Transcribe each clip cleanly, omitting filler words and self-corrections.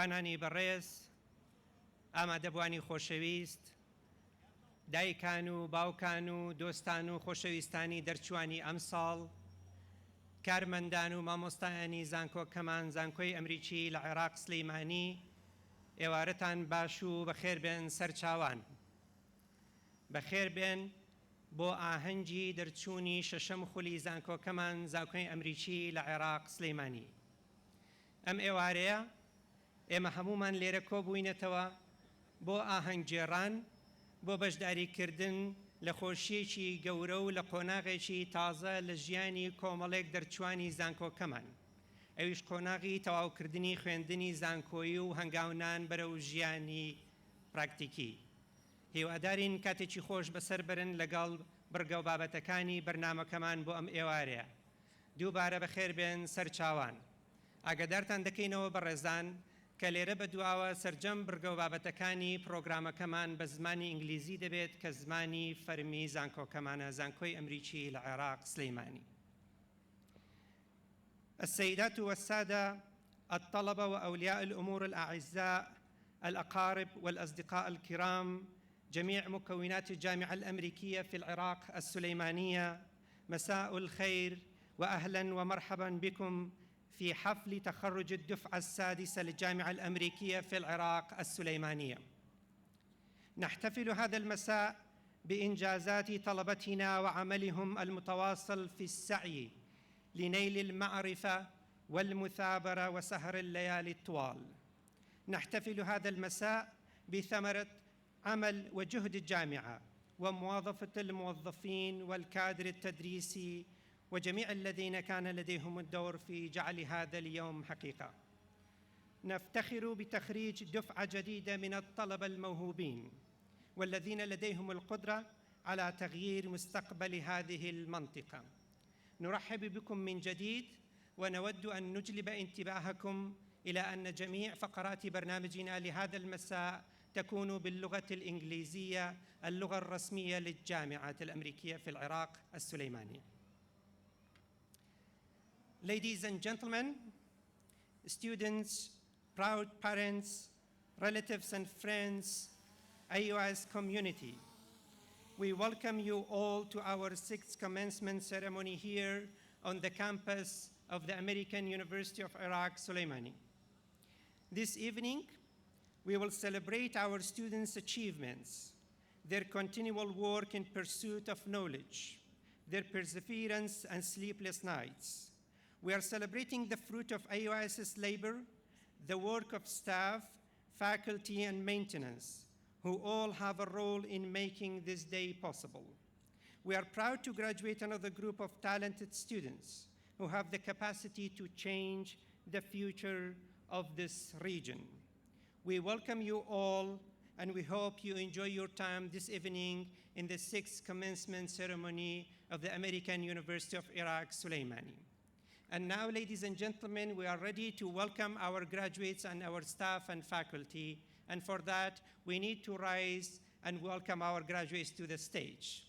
بانانی بەڕێز ئامادەبوانی خۆشەویست دایکان و باوکان و دۆستان و خۆشەویستانی دەرچوانی ئەم ساڵ کارمەندان و مامۆستایانی زانکۆکەمان زانکۆی ئەمریکیی لە عێراق سلێمانی ئێوارەتان باش و بەخێر بێن سەرچاوان بەخێر بێن بۆ ئاهەنگی دەرچوونی شەشەم خولی زانکۆکەمان زانکۆی ئەمریکیی لە عێراق سلێمانی ئەم ئێوارەیە ئێمە هەمومان لێرە کۆبووینەتەوە بۆ ئاهەنگگێڕان بۆ بەشداریکردن لە خۆشیەکی گەورە و لە قۆناغێکی تازە لە ژیانی کۆمەڵێک دەرچوانی زانکۆکەمان ئەویش قۆناغی تەواوکردنی خوێندنی زانکۆیی و هەنگاونان بەرەو ژیانی پراکتیکی هیوادارین کاتێکی خۆش بەسەر برن لەگەڵ بڕگە و بابەتەکانی بەرنامەکەمان بۆ ئەم ئێوارەیە دووبارە بەخێر بێن سەرچاوان ئاگادارتان دەکەینەوە بەڕێزان کە لێرە بەدواوە سەرجەم بڕگە و بابەتەکانی پرۆگرامەکەمان بە زمانی ئینگلیزی دەبێت کە زمانی فەرمی زانکۆکەمانە زانکۆی ئەمریکیی لە عێراق سلێمانی السيدات والسادة الطلبة وأولياء الأمور الأعزاء الأقارب والأصدقاء الكرام جميع مكونات الجامعة الأمريكية في العراق السليمانية مساء الخير وأهلا ومرحبا بكم في حفل تخرج الدفعة السادسة للجامعة الأمريكية في العراق السليمانية. نحتفل هذا المساء بإنجازات طلبتنا وعملهم المتواصل في السعي لنيل المعرفة والمثابرة وسهر الليالي الطوال. نحتفل هذا المساء بثمرة عمل وجهد الجامعة ومواظفة الموظفين والكادر التدريسي وجميع الذين كان لديهم الدور في جعل هذا اليوم حقيقة. نفتخر بتخريج دفعة جديدة من الطلبة الموهوبين والذين لديهم القدرة على تغيير مستقبل هذه المنطقة. نرحب بكم من جديد ونود أن نجلب انتباهكم إلى أن جميع فقرات برنامجنا لهذا المساء تكون باللغة الإنجليزية اللغة الرسمية للجامعة الأمريكية في العراق السليمانية. Ladies and gentlemen, students, proud parents, relatives and friends, AUIS community, we welcome you all to our 6th commencement ceremony here on the campus of the American University of Iraq, Sulaimani. This evening, we will celebrate our students' achievements, their continual work in pursuit of knowledge, their perseverance and sleepless nights. We are celebrating the fruit of AUIS's labor, the work of staff, faculty, and maintenance, who all have a role in making this day possible. We are proud to graduate another group of talented students who have the capacity to change the future of this region. We welcome you all, and we hope you enjoy your time this evening in the 6th commencement ceremony of the American University of Iraq, Sulaimani. And now, ladies and gentlemen, we are ready to welcome our graduates and our staff and faculty. And for that, we need to rise and welcome our graduates to the stage.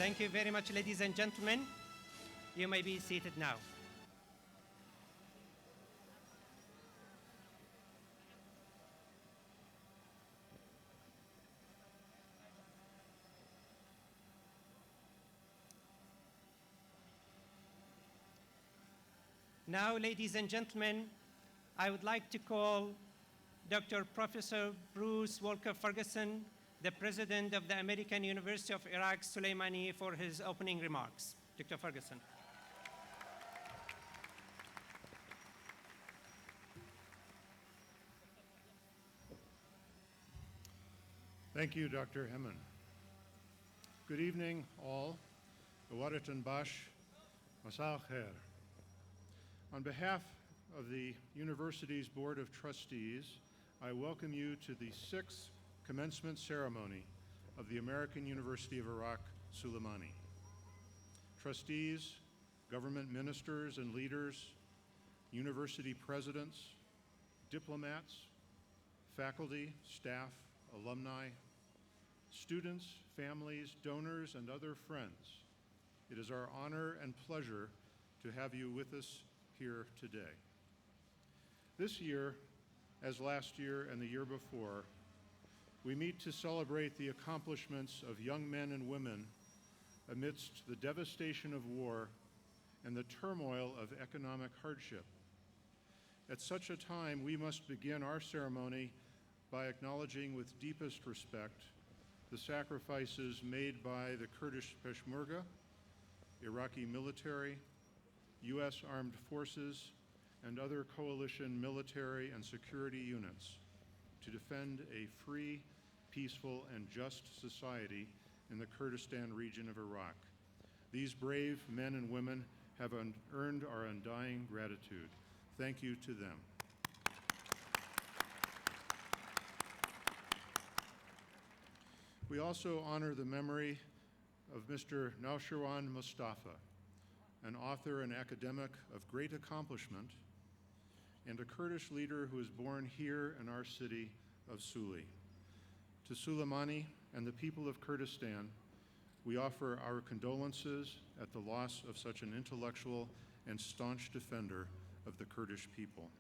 Thank you very much, ladies and gentlemen. You may be seated now. Now, ladies and gentlemen, I would like to call Dr. Professor Bruce Walker Ferguson, the President of the American University of Iraq, Sulēmani, for his opening remarks. Dr. Ferguson. Thank you, Dr. Hemon. Good evening, all. Awadatan Bash, Masal Khair. On behalf of the university's Board of Trustees, I welcome you to the 6th commencement ceremony of the American University of Iraq, Sulēmani. Trustees, government ministers and leaders, university presidents, diplomats, faculty, staff, alumni, students, families, donors, and other friends, it is our honor and pleasure to have you with us here today. This year, as last year and the year before, we meet to celebrate the accomplishments of young men and women amidst the devastation of war and the turmoil of economic hardship. At such a time, we must begin our ceremony by acknowledging with deepest respect the sacrifices made by the Kurdish Peshmerga, Iraqi military, U.S. armed forces, and other coalition military and security units to defend a free, peaceful, and just society in the Kurdistan region of Iraq. These brave men and women have earned our undying gratitude. Thank you to them. We also honor the memory of Mr. Naushirwan Mustafa, an author and academic of great accomplishment, and a Kurdish leader who was born here in our city of Suli. To Süleymani and the people of Kurdistan, we offer our condolences at the loss of such an intellectual and staunch defender of the Kurdish people.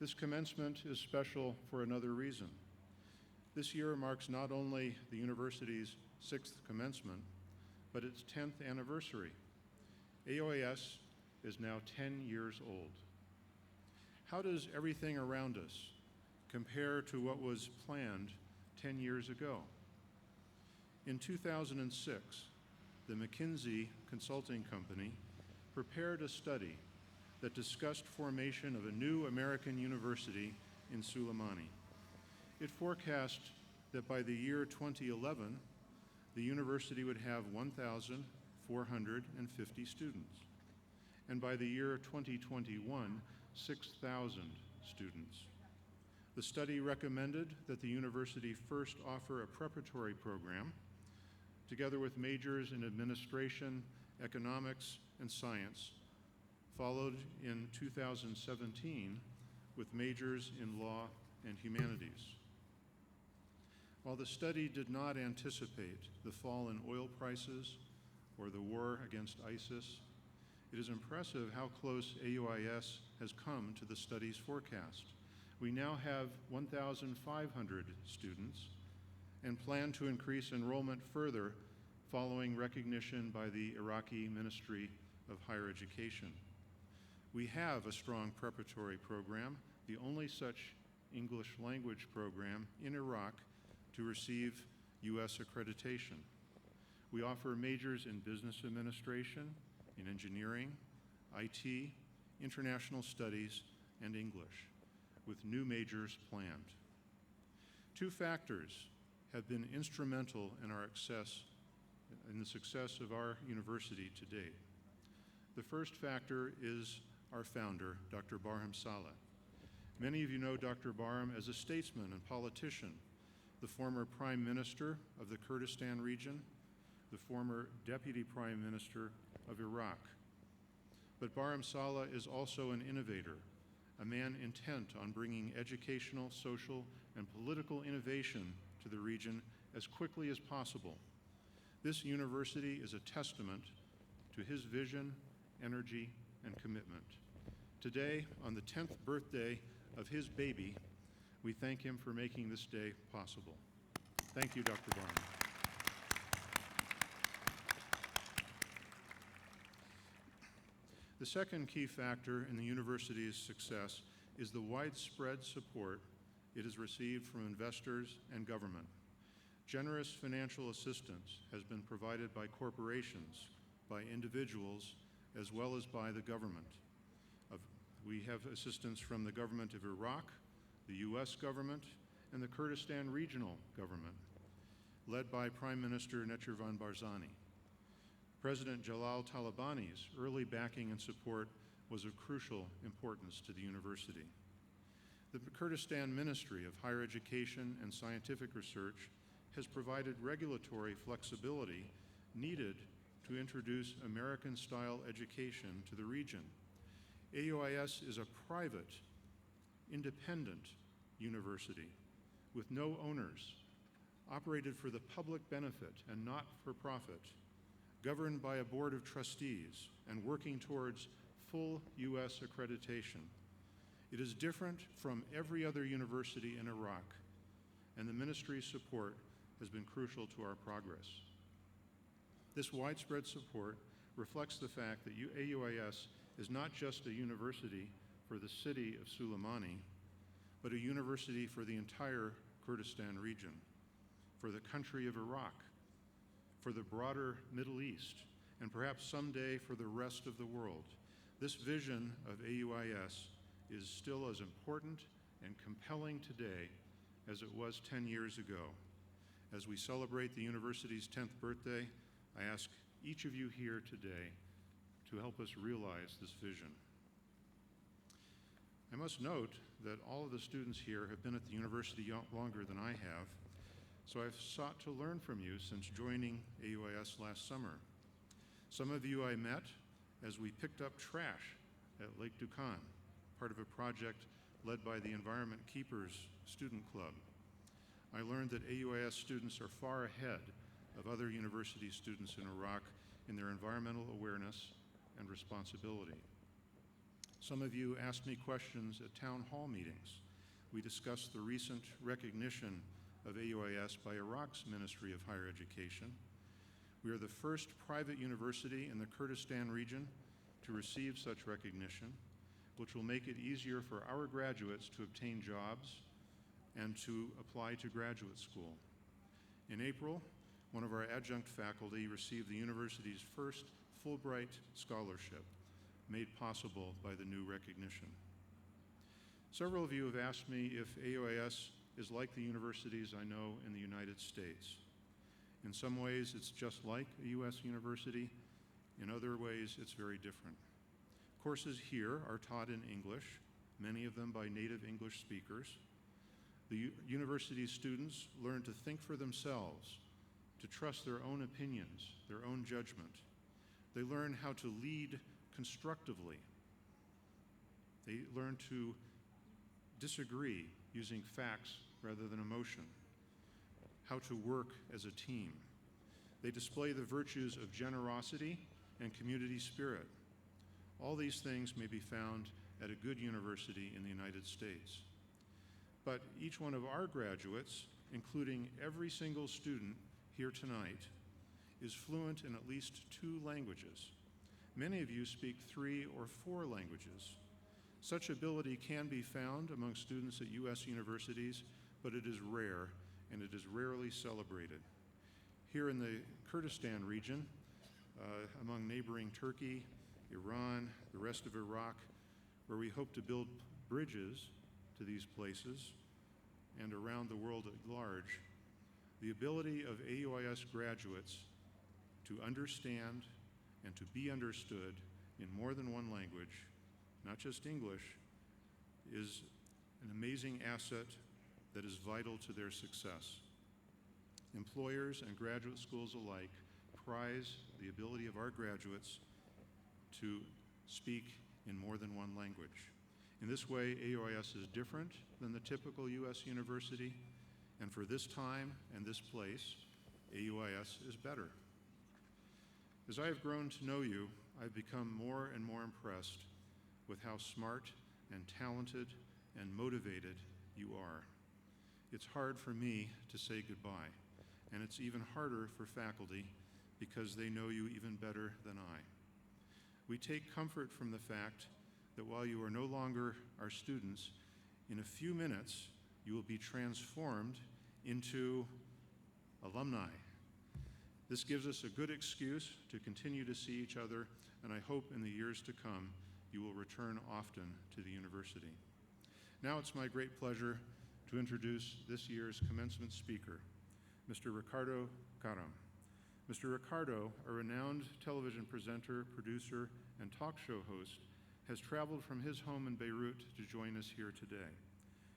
This commencement is special for another reason. This year marks not only the university's 6th commencement, but its 10th anniversary. AUIS is now 10 years old. How does everything around us compare to what was planned 10 years ago? In 2006, the McKinsey consulting company prepared a study that discussed formation of a new American university in Süleymani. It forecast that by the year 2011, the university would have 1,450 students, and by the year 2021, 6,000 students. The study recommended that the university first offer a preparatory program, together with majors in administration, economics, and science, followed in 2017 with majors in law and humanities. While the study did not anticipate the fall in oil prices or the war against ISIS, it is impressive how close AUIS has come to the study's forecast. We now have 1,500 students and plan to increase enrollment further following recognition by the Iraqi Ministry of Higher Education. We have a strong preparatory program, the only such English language program in Iraq to receive U.S. accreditation. We offer majors in business administration, in engineering, IT, international studies, and English, with new majors planned. Two factors have been instrumental in the success of our university to date. The first factor is our founder, Dr. Barham Saleh. Many of you know Dr. Barham as a statesman and politician, the former Prime Minister of the Kurdistan region, the former Deputy Prime Minister of Iraq. But Barham Saleh is also an innovator, a man intent on bringing educational, social, and political innovation to the region as quickly as possible. This university is a testament to his vision, energy, and commitment. Today, on the 10th birthday of his baby, we thank him for making this day possible. Thank you, Dr. Barnum. The second key factor in the university's success is the widespread support it has received from investors and government. Generous financial assistance has been provided by corporations, by individuals, as well as by the government. We have assistance from the government of Iraq, the U.S. government, and the Kurdistan regional government, led by Prime Minister Nechervan Barzani. President Jalal Talabani's early backing and support was of crucial importance to the university. The Kurdistan Ministry of Higher Education and Scientific Research has provided regulatory flexibility needed to introduce American-style education to the region. AUIS is a private, independent university with no owners, operated for the public benefit and not for profit, governed by a board of trustees and working towards full U.S. accreditation. It is different from every other university in Iraq, and the ministry's support has been crucial to our progress. This widespread support reflects the fact that AUIS is not just a university for the city of Süleymanî, but a university for the entire Kurdistan region, for the country of Iraq, for the broader Middle East, and perhaps someday for the rest of the world. This vision of AUIS is still as important and compelling today as it was 10 years ago. As we celebrate the university's 10th birthday, I ask each of you here today to help us realize this vision. I must note that all of the students here have been at the university longer than I have, so I've sought to learn from you since joining AUIS last summer. Some of you I met as we picked up trash at Lake Dukan, part of a project led by the Environment Keepers Student Club. I learned that AUIS students are far ahead of other university students in Iraq in their environmental awareness and responsibility. Some of you asked me questions at town hall meetings. We discussed the recent recognition of AUIS by Iraq's Ministry of Higher Education. We are the first private university in the Kurdistan region to receive such recognition, which will make it easier for our graduates to obtain jobs and to apply to graduate school. In April, one of our adjunct faculty received the university's first Fulbright scholarship, made possible by the new recognition. Several of you have asked me if AUIS is like the universities I know in the United States. In some ways, it's just like a U.S. university. In other ways, it's very different. Courses here are taught in English, many of them by native English speakers. The university's students learn to think for themselves, to trust their own opinions, their own judgment. They learn how to lead constructively. They learn to disagree using facts rather than emotion, how to work as a team. They display the virtues of generosity and community spirit. All these things may be found at a good university in the United States. But each one of our graduates, including every single student here tonight, is fluent in at least 2 languages. Many of you speak 3 or 4 languages. Such ability can be found among students at U.S. universities, but it is rare, and it is rarely celebrated. Here in the Kurdistan region, among neighboring Turkey, Iran, the rest of Iraq, where we hope to build bridges to these places and around the world at large, the ability of AUIS graduates to understand and to be understood in more than one language, not just English, is an amazing asset that is vital to their success. Employers and graduate schools alike prize the ability of our graduates to speak in more than one language. In this way, AUIS is different than the typical U.S. university, and for this time and this place, AUIS is better. As I have grown to know you, I've become more and more impressed with how smart and talented and motivated you are. It's hard for me to say goodbye, and it's even harder for faculty because they know you even better than I. We take comfort from the fact that while you are no longer our students, in a few minutes you will be transformed into alumni. This gives us a good excuse to continue to see each other, and I hope in the years to come you will return often to the university. Now it's my great pleasure to introduce this year's commencement speaker, Mr. Ricardo Karam. Mr. Ricardo, a renowned television presenter, producer, and talk show host, has traveled from his home in Beirut to join us here today.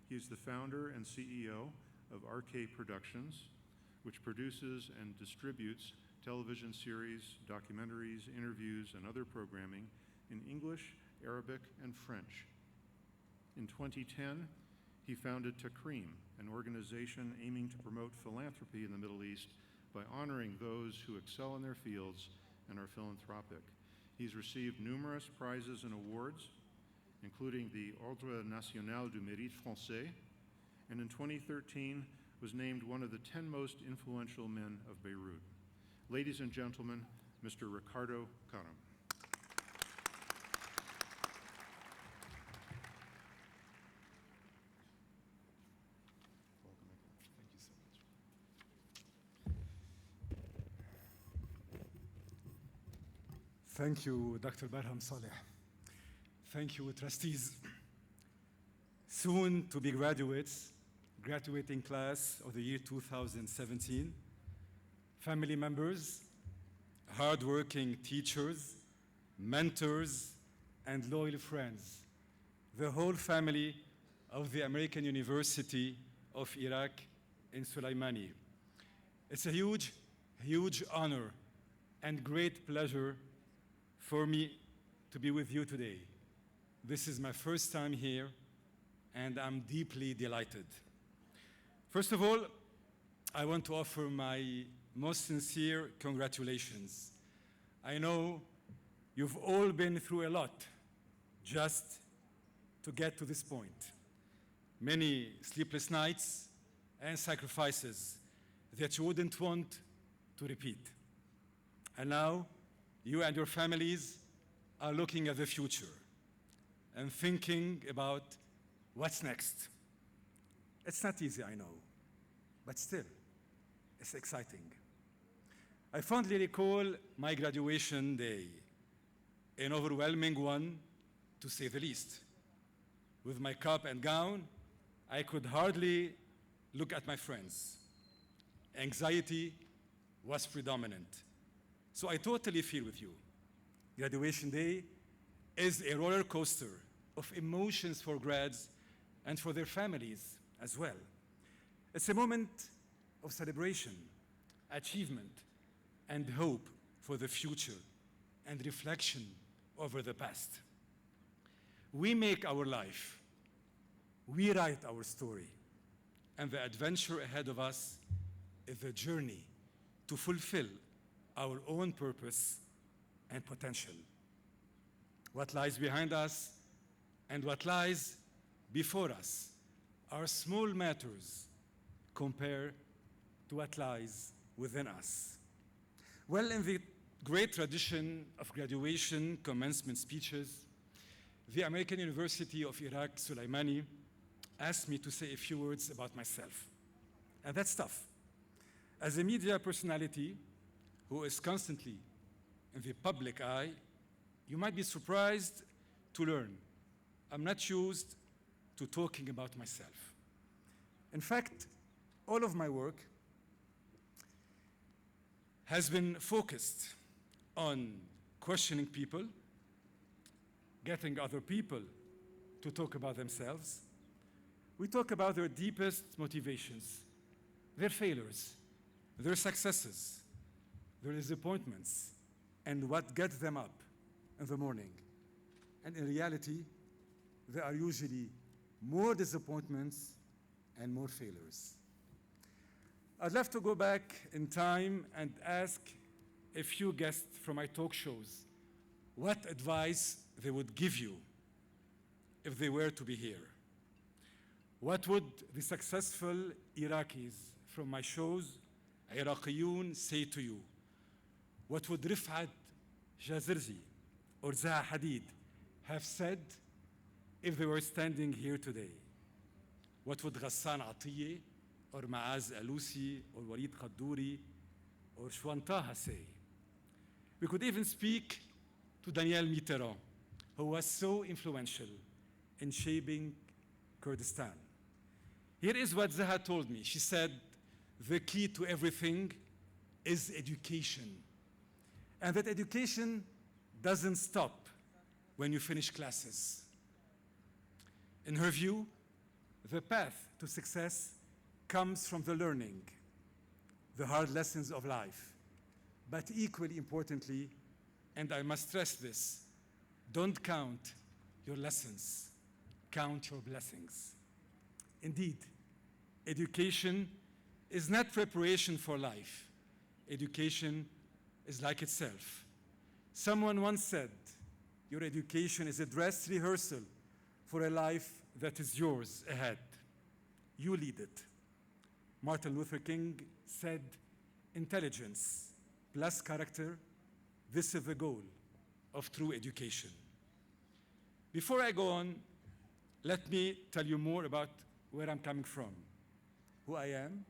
He is the founder and CEO of RK Productions, which produces and distributes television series, documentaries, interviews, and other programming in English, Arabic, and French. In 2010, he founded Tassel, an organization aiming to promote philanthropy in the Middle East by honoring those who excel in their fields and are philanthropic. He's received numerous prizes and awards, including the Ordre National du Mérite Français, and in 2013 was named one of the 10 most influential men of Beirut. Ladies and gentlemen, Mr. Ricardo Karam. Thank you, Dr. Barham Saleh. Thank you, trustees. Soon to be graduates, graduating class of the year 2017, family members, hardworking teachers, mentors, and loyal friends, the whole family of the American University of Iraq in Sulaimani. It's a huge, huge honor and great pleasure for me to be with you today. This is my first time here, and I'm deeply delighted. First of all, I want to offer my most sincere congratulations. I know you've all been through a lot just to get to this point. Many sleepless nights and sacrifices that you wouldn't want to repeat. And now, you and your families are looking at the future and thinking about what's next. It's not easy, I know, but still, it's exciting. I fondly recall my graduation day, an overwhelming one, to say the least. With my cap and gown, I could hardly look at my friends. Anxiety was predominant. So I totally feel with you. Graduation day is a roller coaster of emotions for grads and for their families as well. It's a moment of celebration, achievement, and hope for the future and reflection over the past. We make our life, we write our story, and the adventure ahead of us is a journey to fulfill our own purpose and potential. What lies behind us and what lies before us are small matters compared to what lies within us. Well, in the great tradition of graduation commencement speeches, the American University of Iraq, Sulaimani, asked me to say a few words about myself. And that's tough. As a media personality who is constantly in the public eye, you might be surprised to learn I'm not used to talking about myself. In fact, all of my work has been focused on questioning people, getting other people to talk about themselves. We talk about their deepest motivations, their failures, their successes, their disappointments, and what gets them up in the morning. And in reality, there are usually more disappointments and more failures. I'd love to go back in time and ask a few guests from my talk shows what advice they would give you if they were to be here. What would the successful Iraqis from my shows, Iraqiyun, say to you? What would Rifat Jazirzi or Zaha Hadid have said if they were standing here today? What would Ghassan Atiyeh or Maaz Alusi or Walid Qaddouri or Shwan Taha say? We could even speak to Danielle Mitterrand, who was so influential in shaping Kurdistan. Here is what Zaha told me. She said, the key to everything is education. And that education doesn't stop when you finish classes. In her view, the path to success comes from the learning, the hard lessons of life. But equally importantly, and I must stress this, don't count your lessons, count your blessings. Indeed, education is not preparation for life. Education is like itself. Someone once said, your education is a dress rehearsal for a life that is yours ahead. You lead it. Martin Luther King said, intelligence plus character, this is the goal of true education. Before I go on, let me tell you more about where I'm coming from, who I am,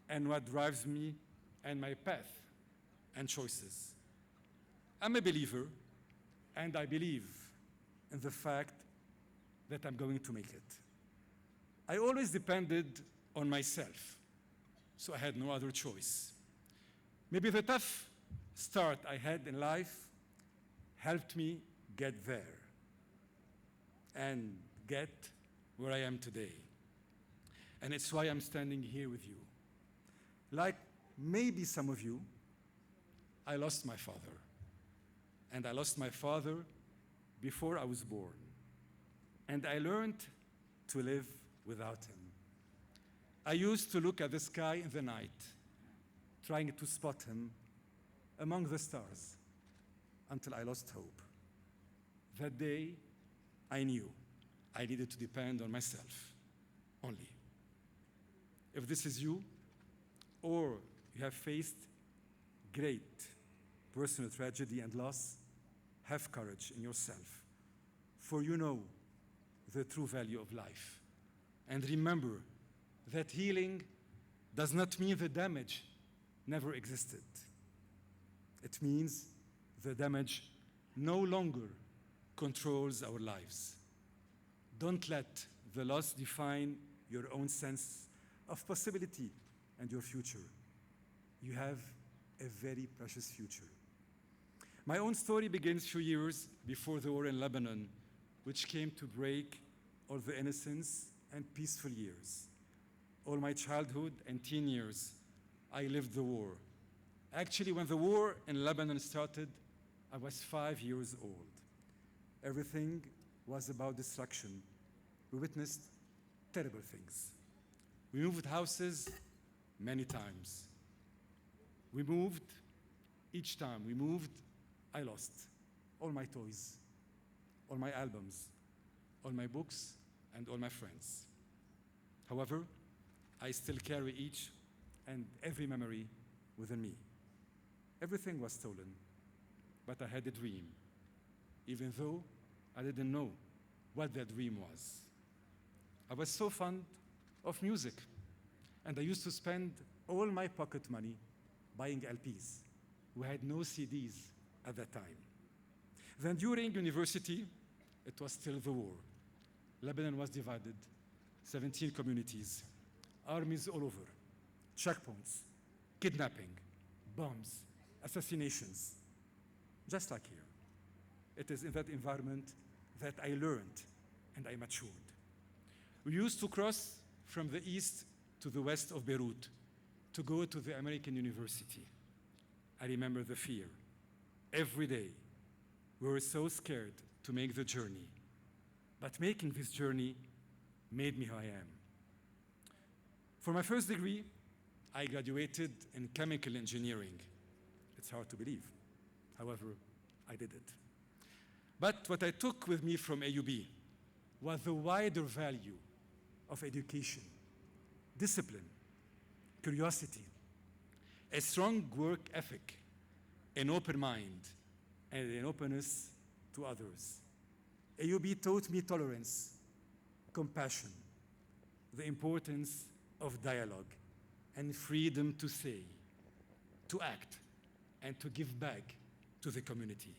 and what drives me and my path and choices. I'm a believer, and I believe in the fact that I'm going to make it. I always depended on myself, so I had no other choice. Maybe the tough start I had in life helped me get there and get where I am today. And it's why I'm standing here with you. Like maybe some of you, I lost my father. And I lost my father before I was born. And I learned to live without him. I used to look at the sky in the night, trying to spot him among the stars until I lost hope. That day, I knew I needed to depend on myself only. If this is you, or you have faced great personal tragedy and loss, have courage in yourself, for you know the true value of life. And remember that healing does not mean the damage never existed. It means the damage no longer controls our lives. Don't let the loss define your own sense of possibility and your future. You have a very precious future. My own story begins a few years before the war in Lebanon, which came to break all the innocence and peaceful years. All my childhood and teen years, I lived the war. Actually, when the war in Lebanon started, I was 5 years old. Everything was about destruction. We witnessed terrible things. We moved houses many times. We moved, each time we moved, I lost all my toys, all my albums, all my books, and all my friends. However, I still carry each and every memory within me. Everything was stolen, but I had a dream, even though I didn't know what that dream was. I was so fond of music, and I used to spend all my pocket money buying LPs. We had no CDs at that time. Then during university, it was still the war. Lebanon was divided, 17 communities, armies all over, checkpoints, kidnapping, bombs, assassinations, just like here. It is in that environment that I learned and I matured. We used to cross from the east to the west of Beirut to go to the American University. I remember the fear. Every day, we were so scared to make the journey. But making this journey made me who I am. For my first degree, I graduated in chemical engineering. It's hard to believe. However, I did it. But what I took with me from AUB was the wider value of education, discipline, curiosity, a strong work ethic, an open mind, and an openness to others. AUB taught me tolerance, compassion, the importance of dialogue, and freedom to say, to act, and to give back to the community.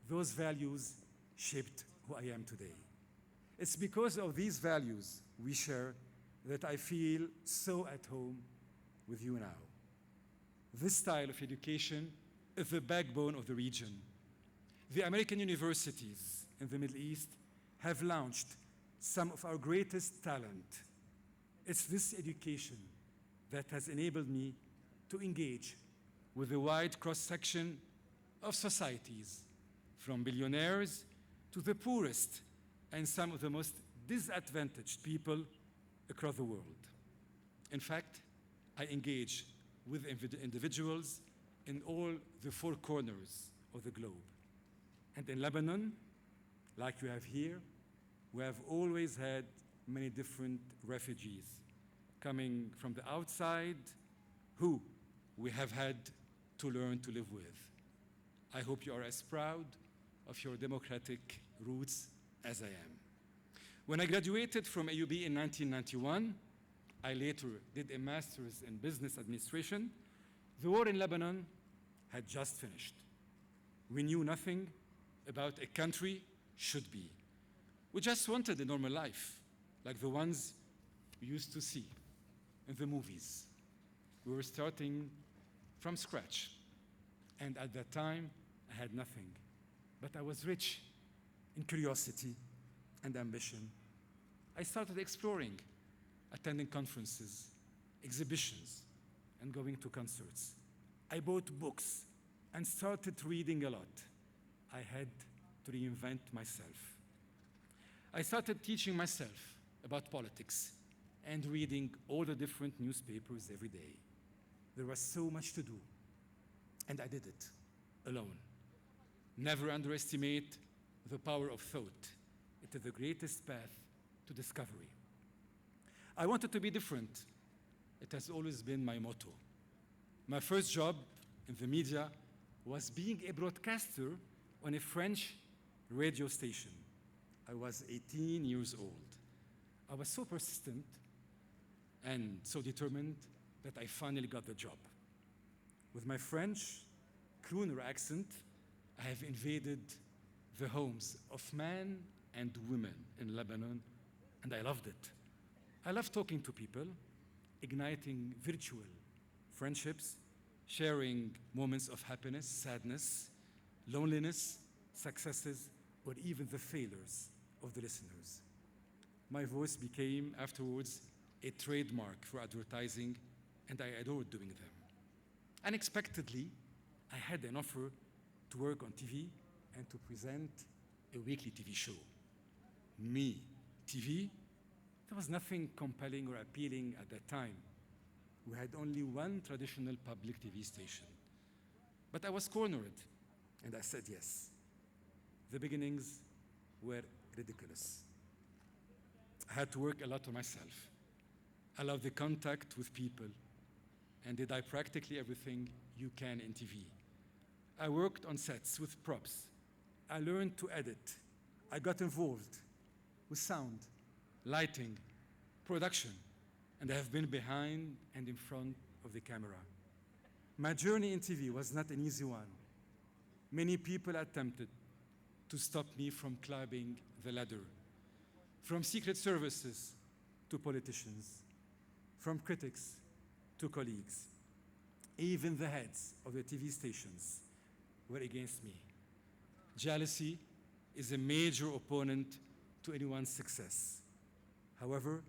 Those values shaped who I am today. It's because of these values we share that I feel so at home with you now. This style of education is the backbone of the region. The American universities in the Middle East have launched some of our greatest talent. It's this education that has enabled me to engage with a wide cross-section of societies, from billionaires to the poorest and some of the most disadvantaged people across the world. In fact, I engage with individuals in all the four corners of the globe. And in Lebanon, like you have here, we have always had many different refugees coming from the outside who we have had to learn to live with. I hope you are as proud of your democratic roots as I am. When I graduated from AUB in 1991, I later did a master's in business administration. The war in Lebanon had just finished. We knew nothing about a country should be. We just wanted a normal life, like the ones we used to see in the movies. We were starting from scratch. And at that time, I had nothing. But I was rich in curiosity and ambition. I started exploring, attending conferences, exhibitions, and going to concerts. I bought books and started reading a lot. I had to reinvent myself. I started teaching myself about politics and reading all the different newspapers every day. There was so much to do, and I did it alone. Never underestimate the power of thought. It is the greatest path to discovery. I wanted to be different. It has always been my motto. My first job in the media was being a broadcaster on a French radio station. I was 18 years old. I was so persistent and so determined that I finally got the job. With my French crooner accent, I have invaded the homes of men and women in Lebanon, and I loved it. I love talking to people, igniting virtual friendships, sharing moments of happiness, sadness, loneliness, successes, or even the failures of the listeners. My voice became afterwards a trademark for advertising, and I adored doing them. Unexpectedly, I had an offer to work on TV and to present a weekly TV show. Me, TV? There was nothing compelling or appealing at that time. We had only one traditional public TV station. But I was cornered, and I said yes. The beginnings were ridiculous. I had to work a lot on myself. I love the contact with people, and did I practically everything you can in TV. I worked on sets with props. I learned to edit. I got involved with sound, lighting, production, and I have been behind and in front of the camera. My journey in TV was not an easy one. Many people attempted to stop me from climbing the ladder, from secret services to politicians, from critics to colleagues. Even the heads of the TV stations were against me. Jealousy is a major opponent to anyone's success. However,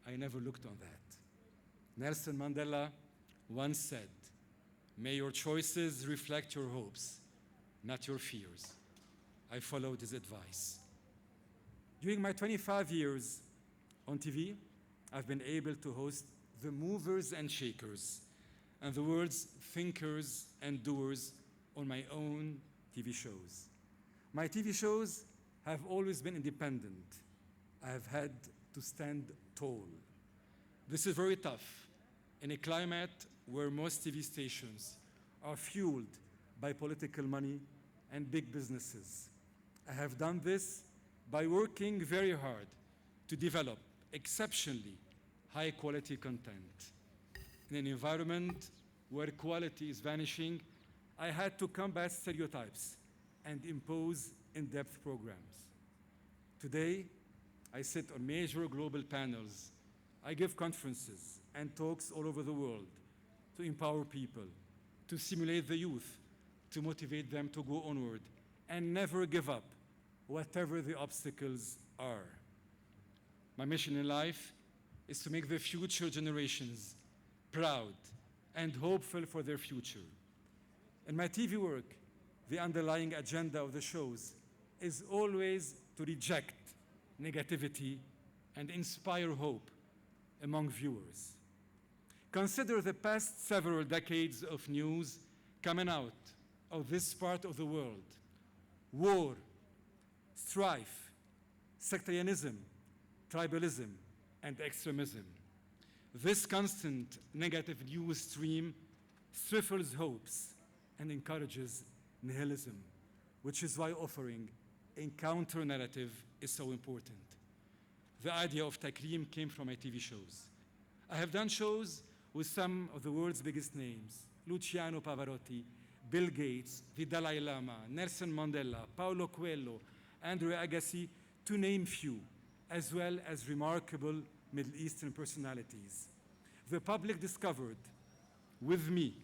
I never looked on that. Nelson Mandela once said, "May your choices reflect your hopes, not your fears." I followed his advice. During my 25 years on TV, I've been able to host the movers and shakers and the world's thinkers and doers on my own TV shows. My TV shows have always been independent. I have had to stand tall. This is very tough in a climate where most TV stations are fueled by political money and big businesses. I have done this by working very hard to develop exceptionally high-quality content. In an environment where quality is vanishing, I had to combat stereotypes and impose in-depth programs. Today, I sit on major global panels. I give conferences and talks all over the world to empower people, to stimulate the youth, to motivate them to go onward and never give up, whatever the obstacles are. My mission in life is to make the future generations proud and hopeful for their future. In my TV work, the underlying agenda of the shows is always to reject negativity and inspire hope among viewers. Consider the past several decades of news coming out of this part of the world. War, strife, sectarianism, tribalism, and extremism. This constant negative news stream stifles hopes and encourages nihilism, which is why offering a counter-narrative is so important. The idea of takrim came from my TV shows. I have done shows with some of the world's biggest names: Luciano Pavarotti, Bill Gates, the Dalai Lama, Nelson Mandela, Paulo Coelho, Andrew Agassi, to name few, as well as remarkable Middle Eastern personalities. The public discovered, with me,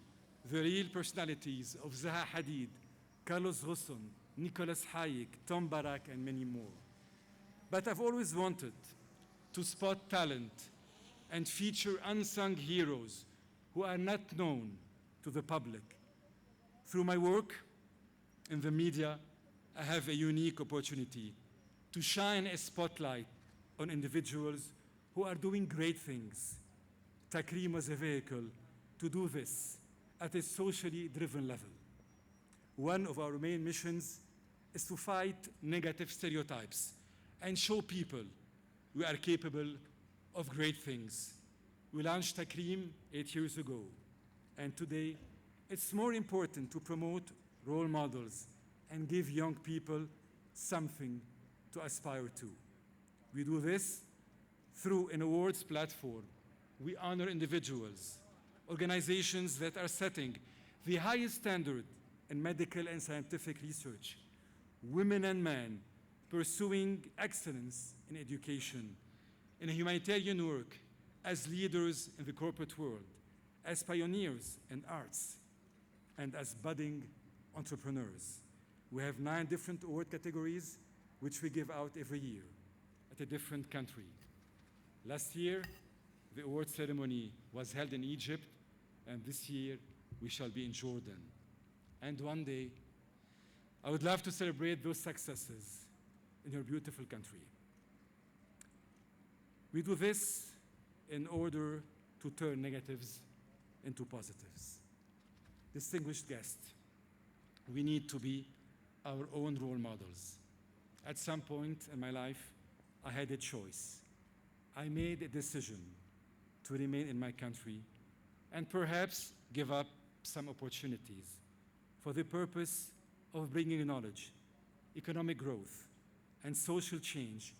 the real personalities of Zaha Hadid, Carlos Ghosn, Nicholas Hayek, Tom Barak, and many more. But I've always wanted to spot talent and feature unsung heroes who are not known to the public. Through my work in the media, I have a unique opportunity to shine a spotlight on individuals who are doing great things. Takrim was a vehicle to do this at a socially driven level. One of our main missions is to fight negative stereotypes and show people we are capable of great things. We launched Takrim 8 years ago, and today it's more important to promote role models and give young people something to aspire to. We do this through an awards platform. We honor individuals, organizations that are setting the highest standard in medical and scientific research, women and men pursuing excellence in education, in humanitarian work, as leaders in the corporate world, as pioneers in arts, and as budding entrepreneurs. We have 9 different award categories which we give out every year at a different country. Last year, the award ceremony was held in Egypt, and this year we shall be in Jordan. And one day, I would love to celebrate those successes in your beautiful country. We do this in order to turn negatives into positives. Distinguished guests, we need to be our own role models. At some point in my life, I had a choice. I made a decision to remain in my country and perhaps give up some opportunities for the purpose of bringing knowledge, economic growth, and social change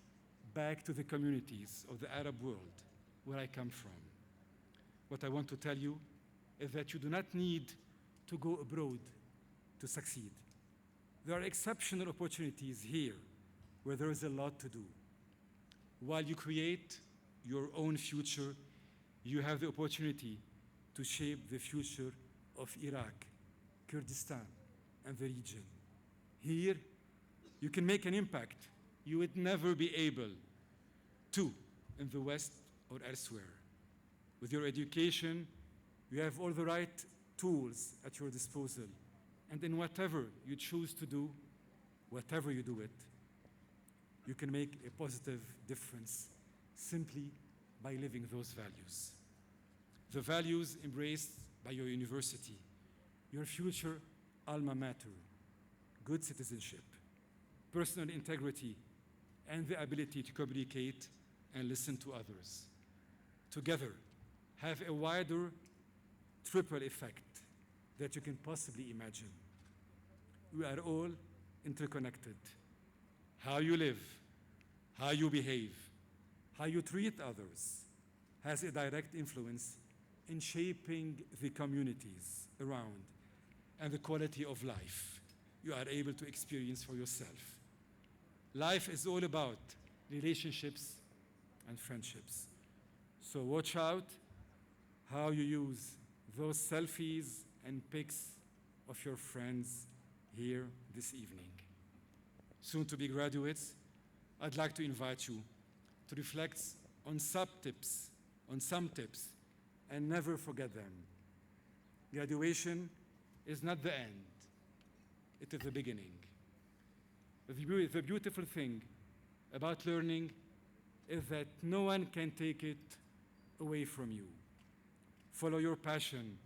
back to the communities of the Arab world where I come from. What I want to tell you is that you do not need to go abroad to succeed. There are exceptional opportunities here where there is a lot to do. While you create your own future, you have the opportunity to shape the future of Iraq, Kurdistan, and the region. Here, you can make an impact you would never be able to in the West or elsewhere. With your education, you have all the right tools at your disposal. And in whatever you choose to do, whatever you do it, you can make a positive difference simply by living those values. The values embraced by your university. your future alma mater, good citizenship, personal integrity, and the ability to communicate and listen to others. Together, have a wider triple effect that you can possibly imagine. We are all interconnected. How you live, how you behave, how you treat others has a direct influence in shaping the communities around and the quality of life you are able to experience for yourself. Life is all about relationships and friendships. So watch out how you use those selfies and pics of your friends here this evening. Soon to be graduates, I'd like to invite you to reflect on some tips, and never forget them. Graduation is not the end, it is the beginning. The beautiful thing about learning is that no one can take it away from you. Follow your passion,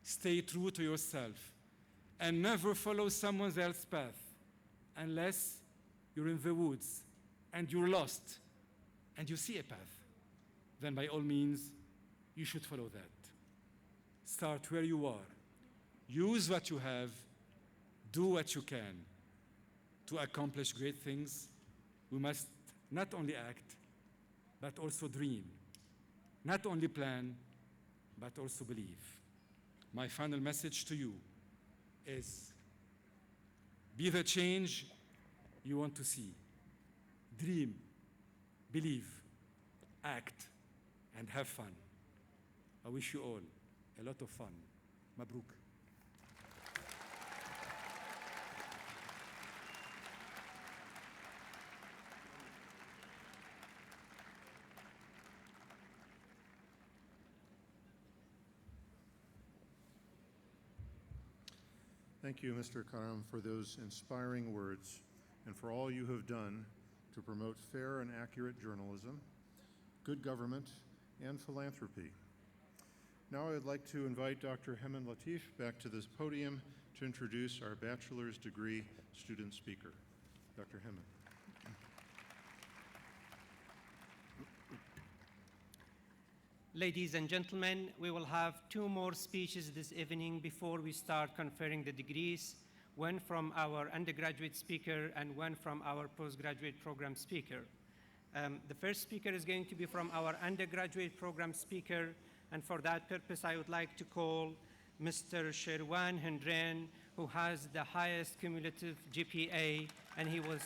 stay true to yourself, and never follow someone else's path unless you're in the woods and you're lost and you see a path. Then by all means, you should follow that. Start where you are. Use what you have. Do what you can. To accomplish great things, we must not only act, but also dream. Not only plan, but also believe. My final message to you is, be the change you want to see. Dream, believe, act, and have fun. I wish you all a lot of fun. Mabruk. Thank you, Mr. Karam, for those inspiring words and for all you have done to promote fair and accurate journalism, good government, and philanthropy. Now I'd like to invite Dr. Heman Latif back to this podium to introduce our bachelor's degree student speaker. Dr. Heman. Ladies and gentlemen, we will have two more speeches this evening before we start conferring the degrees, one from our undergraduate speaker and one from our postgraduate program speaker. The first speaker is going to be from our undergraduate program speaker, and for that purpose, I would like to call Mr. Sherwan Hendren, who has the highest cumulative GPA, and he will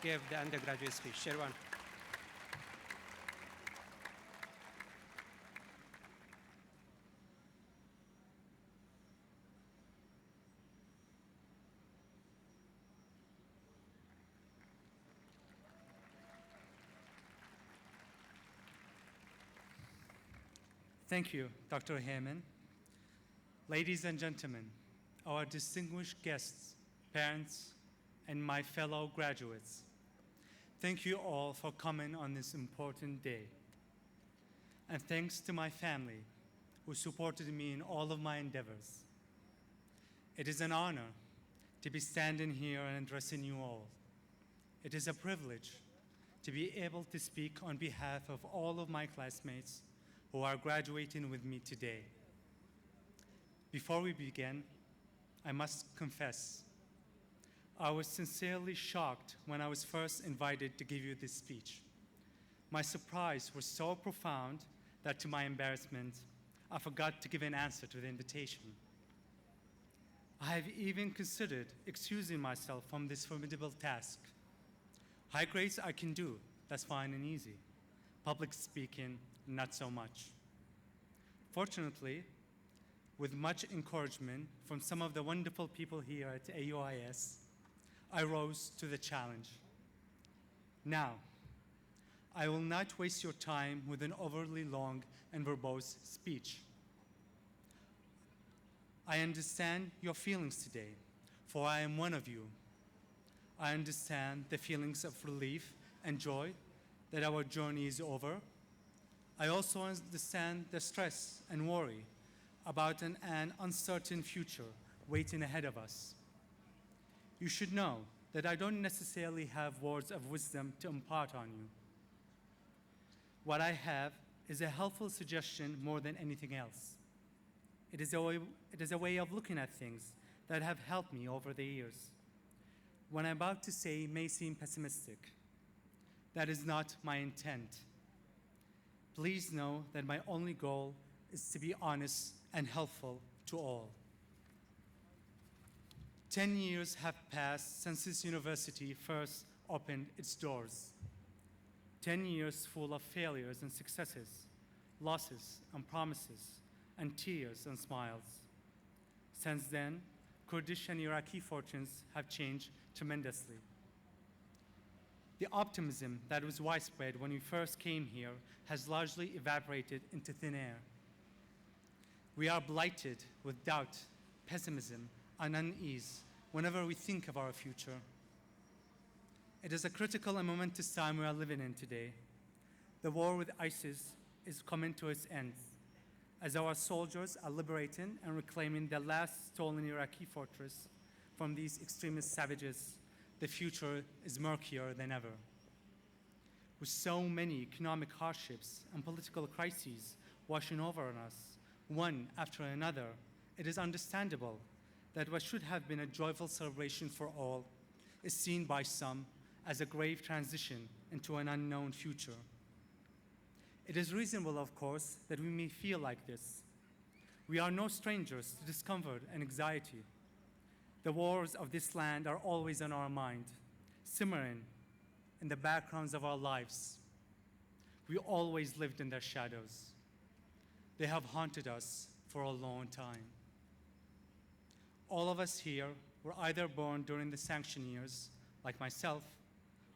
give the undergraduate speech. Sherwan. Thank you, Dr. Heyman. Ladies and gentlemen, our distinguished guests, parents, and my fellow graduates, thank you all for coming on this important day. And thanks to my family, who supported me in all of my endeavors. It is an honor to be standing here and addressing you all. It is a privilege to be able to speak on behalf of all of my classmates who are graduating with me today. Before we begin, I must confess, I was sincerely shocked when I was first invited to give you this speech. My surprise was so profound that to my embarrassment, I forgot to give an answer to the invitation. I have even considered excusing myself from this formidable task. High grades I can do, that's fine and easy. Public speaking, not so much. Fortunately, with much encouragement from some of the wonderful people here at AUIS, I rose to the challenge. Now, I will not waste your time with an overly long and verbose speech. I understand your feelings today, for I am one of you. I understand the feelings of relief and joy that our journey is over. I also understand the stress and worry about an uncertain future waiting ahead of us. You should know that I don't necessarily have words of wisdom to impart on you. What I have is a helpful suggestion more than anything else. It is a way of looking at things that have helped me over the years. What I'm about to say may seem pessimistic. That is not my intent. Please know that my only goal is to be honest and helpful to all. 10 years have passed since this university first opened its doors. 10 years full of failures and successes, losses and promises, and tears and smiles. Since then, Kurdish and Iraqi fortunes have changed tremendously. The optimism that was widespread when we first came here has largely evaporated into thin air. We are blighted with doubt, pessimism, and unease whenever we think of our future. It is a critical and momentous time we are living in today. The war with ISIS is coming to its end. As our soldiers are liberating and reclaiming the last stolen Iraqi fortress from these extremist savages, the future is murkier than ever. With so many economic hardships and political crises washing over on us, one after another, it is understandable that what should have been a joyful celebration for all is seen by some as a grave transition into an unknown future. It is reasonable, of course, that we may feel like this. We are no strangers to discomfort and anxiety. The wars of this land are always on our mind, simmering in the backgrounds of our lives. We always lived in their shadows. They have haunted us for a long time. All of us here were either born during the sanction years, like myself,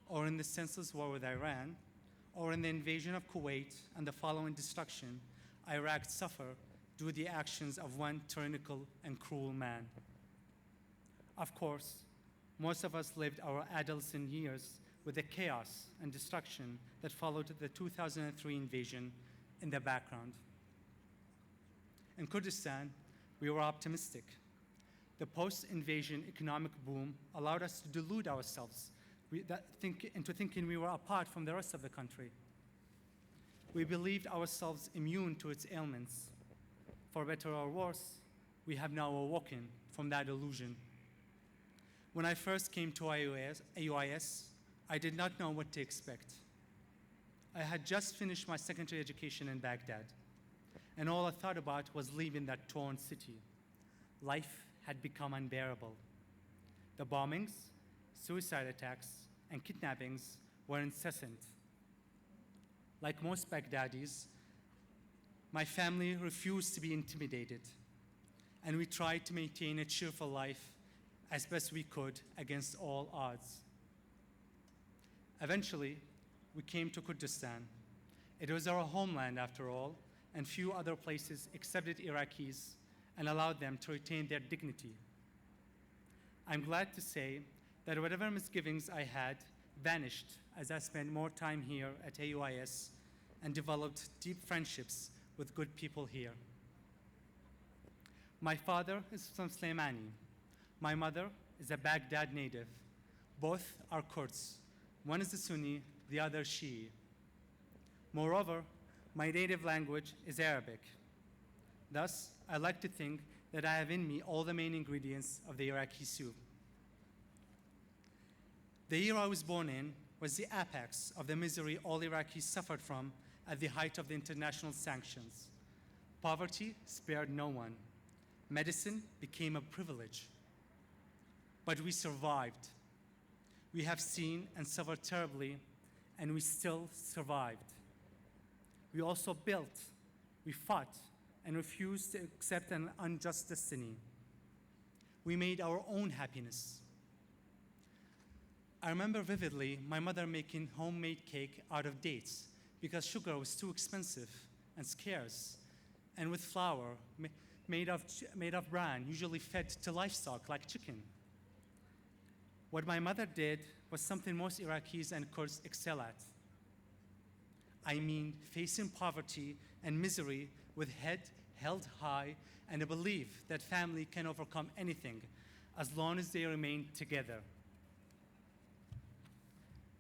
or in the senseless war with Iran, or in the invasion of Kuwait and the following destruction Iraq suffered due to the actions of one tyrannical and cruel man. Of course, most of us lived our adolescent years with the chaos and destruction that followed the 2003 invasion in the background. In Kurdistan, we were optimistic. The post-invasion economic boom allowed us to delude ourselves into thinking we were apart from the rest of the country. We believed ourselves immune to its ailments. For better or worse, we have now awoken from that illusion. When I first came to AUIS, I did not know what to expect. I had just finished my secondary education in Baghdad, and all I thought about was leaving that torn city. Life had become unbearable. The bombings, suicide attacks, and kidnappings were incessant. Like most Baghdadis, my family refused to be intimidated, and we tried to maintain a cheerful life as best we could against all odds. Eventually, we came to Kurdistan. It was our homeland, after all, and few other places accepted Iraqis and allowed them to retain their dignity. I'm glad to say that whatever misgivings I had vanished as I spent more time here at AUIS and developed deep friendships with good people here. My father is from Sلێمانی. My mother is a Baghdad native. Both are Kurds. One is a Sunni, the other Shi'i. Moreover, my native language is Arabic. Thus, I like to think that I have in me all the main ingredients of the Iraqi soup. The year I was born in was the apex of the misery all Iraqis suffered from at the height of the international sanctions. Poverty spared no one. Medicine became a privilege. But we survived. We have seen and suffered terribly, and we still survived. We also built, we fought, and refused to accept an unjust destiny. We made our own happiness. I remember vividly my mother making homemade cake out of dates because sugar was too expensive and scarce, and with flour made of bran, usually fed to livestock like chicken. What my mother did was something most Iraqis and Kurds excel at. I mean, facing poverty and misery with head held high and a belief that family can overcome anything as long as they remain together.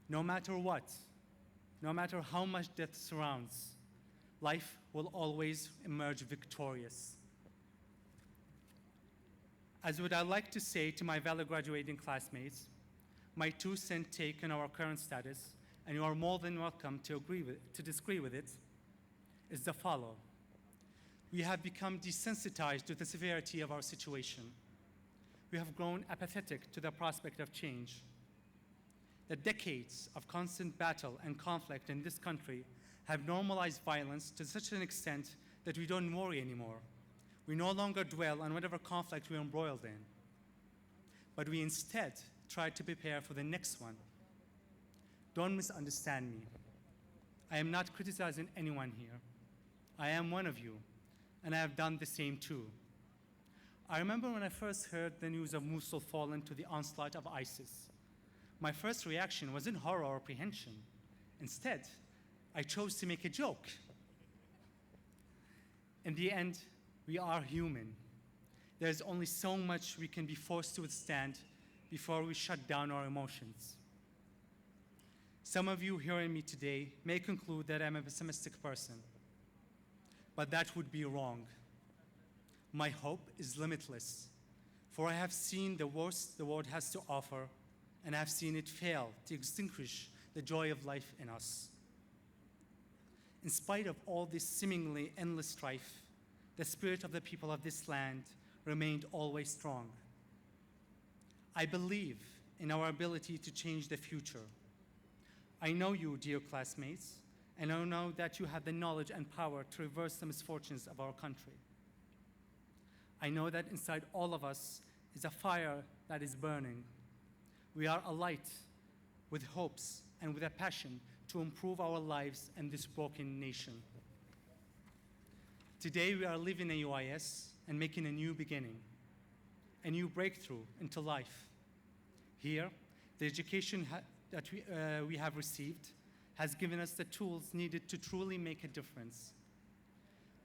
No matter what, no matter how much death surrounds, life will always emerge victorious. As would I like to say to my fellow graduating classmates, my 2-cent take on our current status, and you are more than welcome to disagree with it, is the following. We have become desensitized to the severity of our situation. We have grown apathetic to the prospect of change. The decades of constant battle and conflict in this country have normalized violence to such an extent that we don't worry anymore. We no longer dwell on whatever conflict we're embroiled in, but we instead try to prepare for the next one. Don't misunderstand me. I am not criticizing anyone here. I am one of you, and I have done the same too. I remember when I first heard the news of Mosul fallen to the onslaught of ISIS. My first reaction wasn't horror or apprehension. Instead, I chose to make a joke. In the end, we are human. There's only so much we can be forced to withstand before we shut down our emotions. Some of you hearing me today may conclude that I'm a pessimistic person, but that would be wrong. My hope is limitless, for I have seen the worst the world has to offer, and I have seen it fail to extinguish the joy of life in us. In spite of all this seemingly endless strife, the spirit of the people of this land remained always strong. I believe in our ability to change the future. I know you, dear classmates, and I know that you have the knowledge and power to reverse the misfortunes of our country. I know that inside all of us is a fire that is burning. We are alight with hopes and with a passion to improve our lives in this broken nation. Today we are leaving AUIS and making a new beginning, a new breakthrough into life. Here, the education that we have received has given us the tools needed to truly make a difference.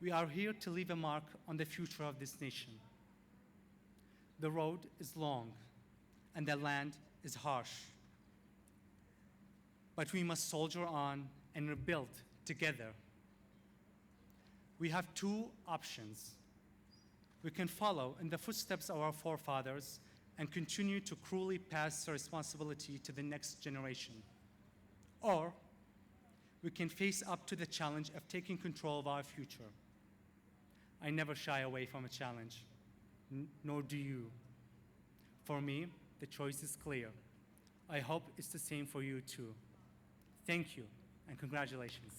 We are here to leave a mark on the future of this nation. The road is long and the land is harsh, but we must soldier on and rebuild together. We have two options. We can follow in the footsteps of our forefathers and continue to cruelly pass the responsibility to the next generation. Or we can face up to the challenge of taking control of our future. I never shy away from a challenge, nor do you. For me, the choice is clear. I hope it's the same for you too. Thank you and congratulations.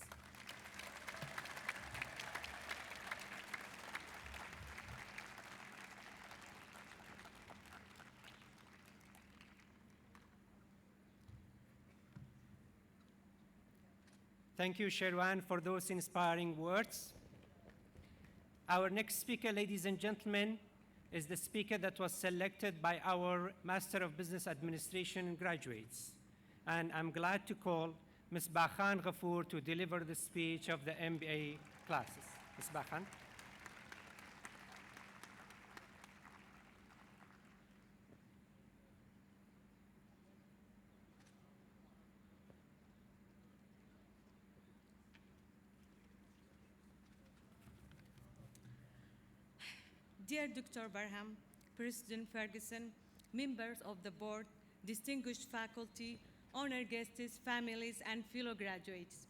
Thank you, Sherwan, for those inspiring words. Our next speaker, ladies and gentlemen, is the speaker that was selected by our Master of Business Administration graduates. And I'm glad to call Ms. Bakhan Ghafoor to deliver the speech of the MBA classes. Ms. Bakhan. Dear Dr. Barham, President Ferguson, members of the board, distinguished faculty, honored guests, families, and fellow graduates.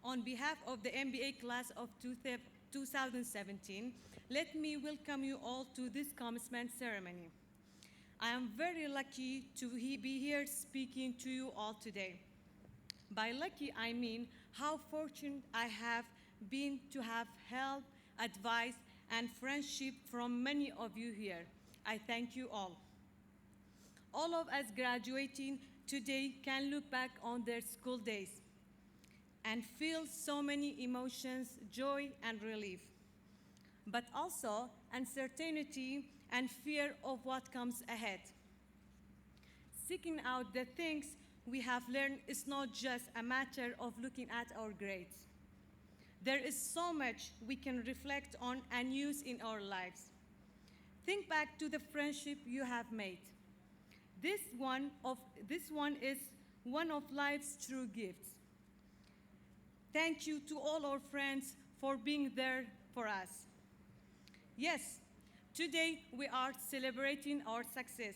On behalf of the MBA class of 2017, let me welcome you all to this commencement ceremony. I am very lucky to be here speaking to you all today. By lucky, I mean how fortunate I have been to have help, advice, and friendship from many of you here. I thank you all. All of us graduating today can look back on their school days and feel so many emotions, joy and relief, but also uncertainty and fear of what comes ahead. Seeking out the things we have learned is not just a matter of looking at our grades. there is so much we can reflect on and use in our lives. Think back to the friendship you have made. This one is one of life's true gifts. Thank you to all our friends for being there for us. Yes, today we are celebrating our success,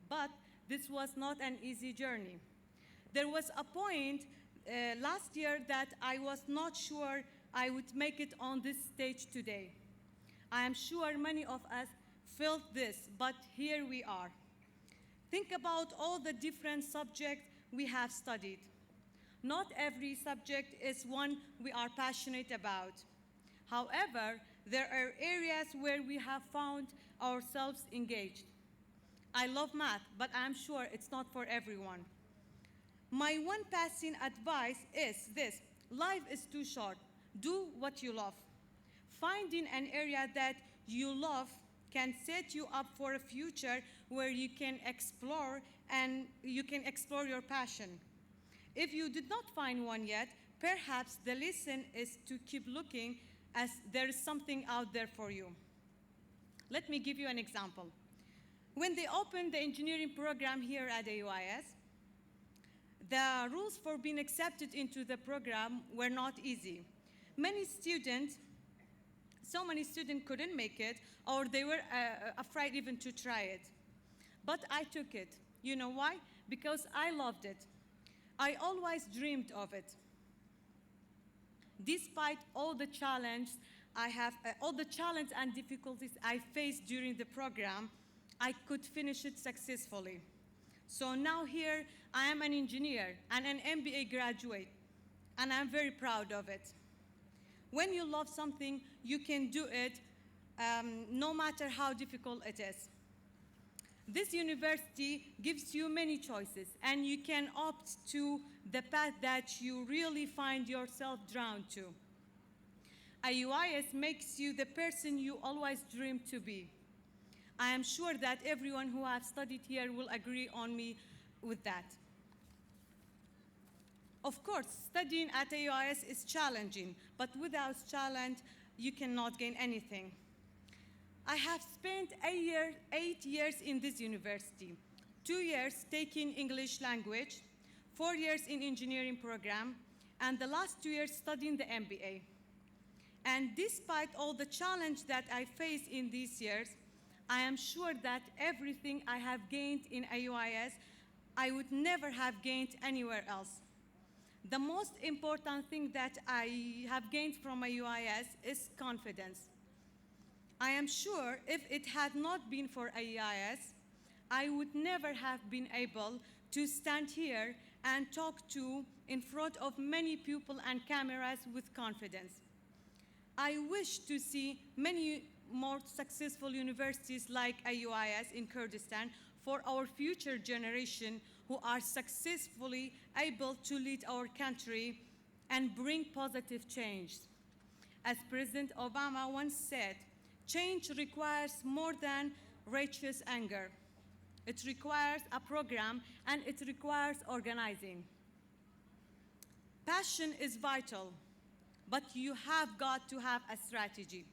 but this was not an easy journey. There was a point last year that I was not sure I would make it on this stage today. I am sure many of us felt this, but here we are. Think about all the different subjects we have studied. Not every subject is one we are passionate about. However, there are areas where we have found ourselves engaged. I love math, but I'm sure it's not for everyone. My one passing advice is this: life is too short. Do what you love. Finding an area that you love can set you up for a future where you can explore your passion. If you did not find one yet, perhaps the lesson is to keep looking, as there is something out there for you. Let me give you an example. When they opened the engineering program here at AUIS, the rules for being accepted into the program were not easy. So many students couldn't make it, or they were afraid even to try it. But I took it. You know why? Because I loved it. I always dreamed of it. Despite all the challenge and difficulties I faced during the program, I could finish it successfully. So now here I am an engineer and an MBA graduate, and I'm very proud of it. When you love something, you can do it no matter how difficult it is. This university gives you many choices, and you can opt to the path that you really find yourself drawn to. AUIS makes you the person you always dreamed to be. I am sure that everyone who has studied here will agree on me with that. Of course, studying at AUIS is challenging, but without challenge, you cannot gain anything. I have spent 8 years in this university, 2 years taking English language, 4 years in engineering program, and the last 2 years studying the MBA. And despite all the challenge that I faced in these years, I am sure that everything I have gained in AUIS, I would never have gained anywhere else. The most important thing that I have gained from AUIS is confidence. I am sure if it had not been for AUIS, I would never have been able to stand here and talk in front of many people and cameras with confidence. I wish to see many more successful universities like AUIS in Kurdistan for our future generation who are successfully able to lead our country and bring positive change. As President Obama once said, change requires more than righteous anger. It requires a program, and it requires organizing. Passion is vital, but you have got to have a strategy.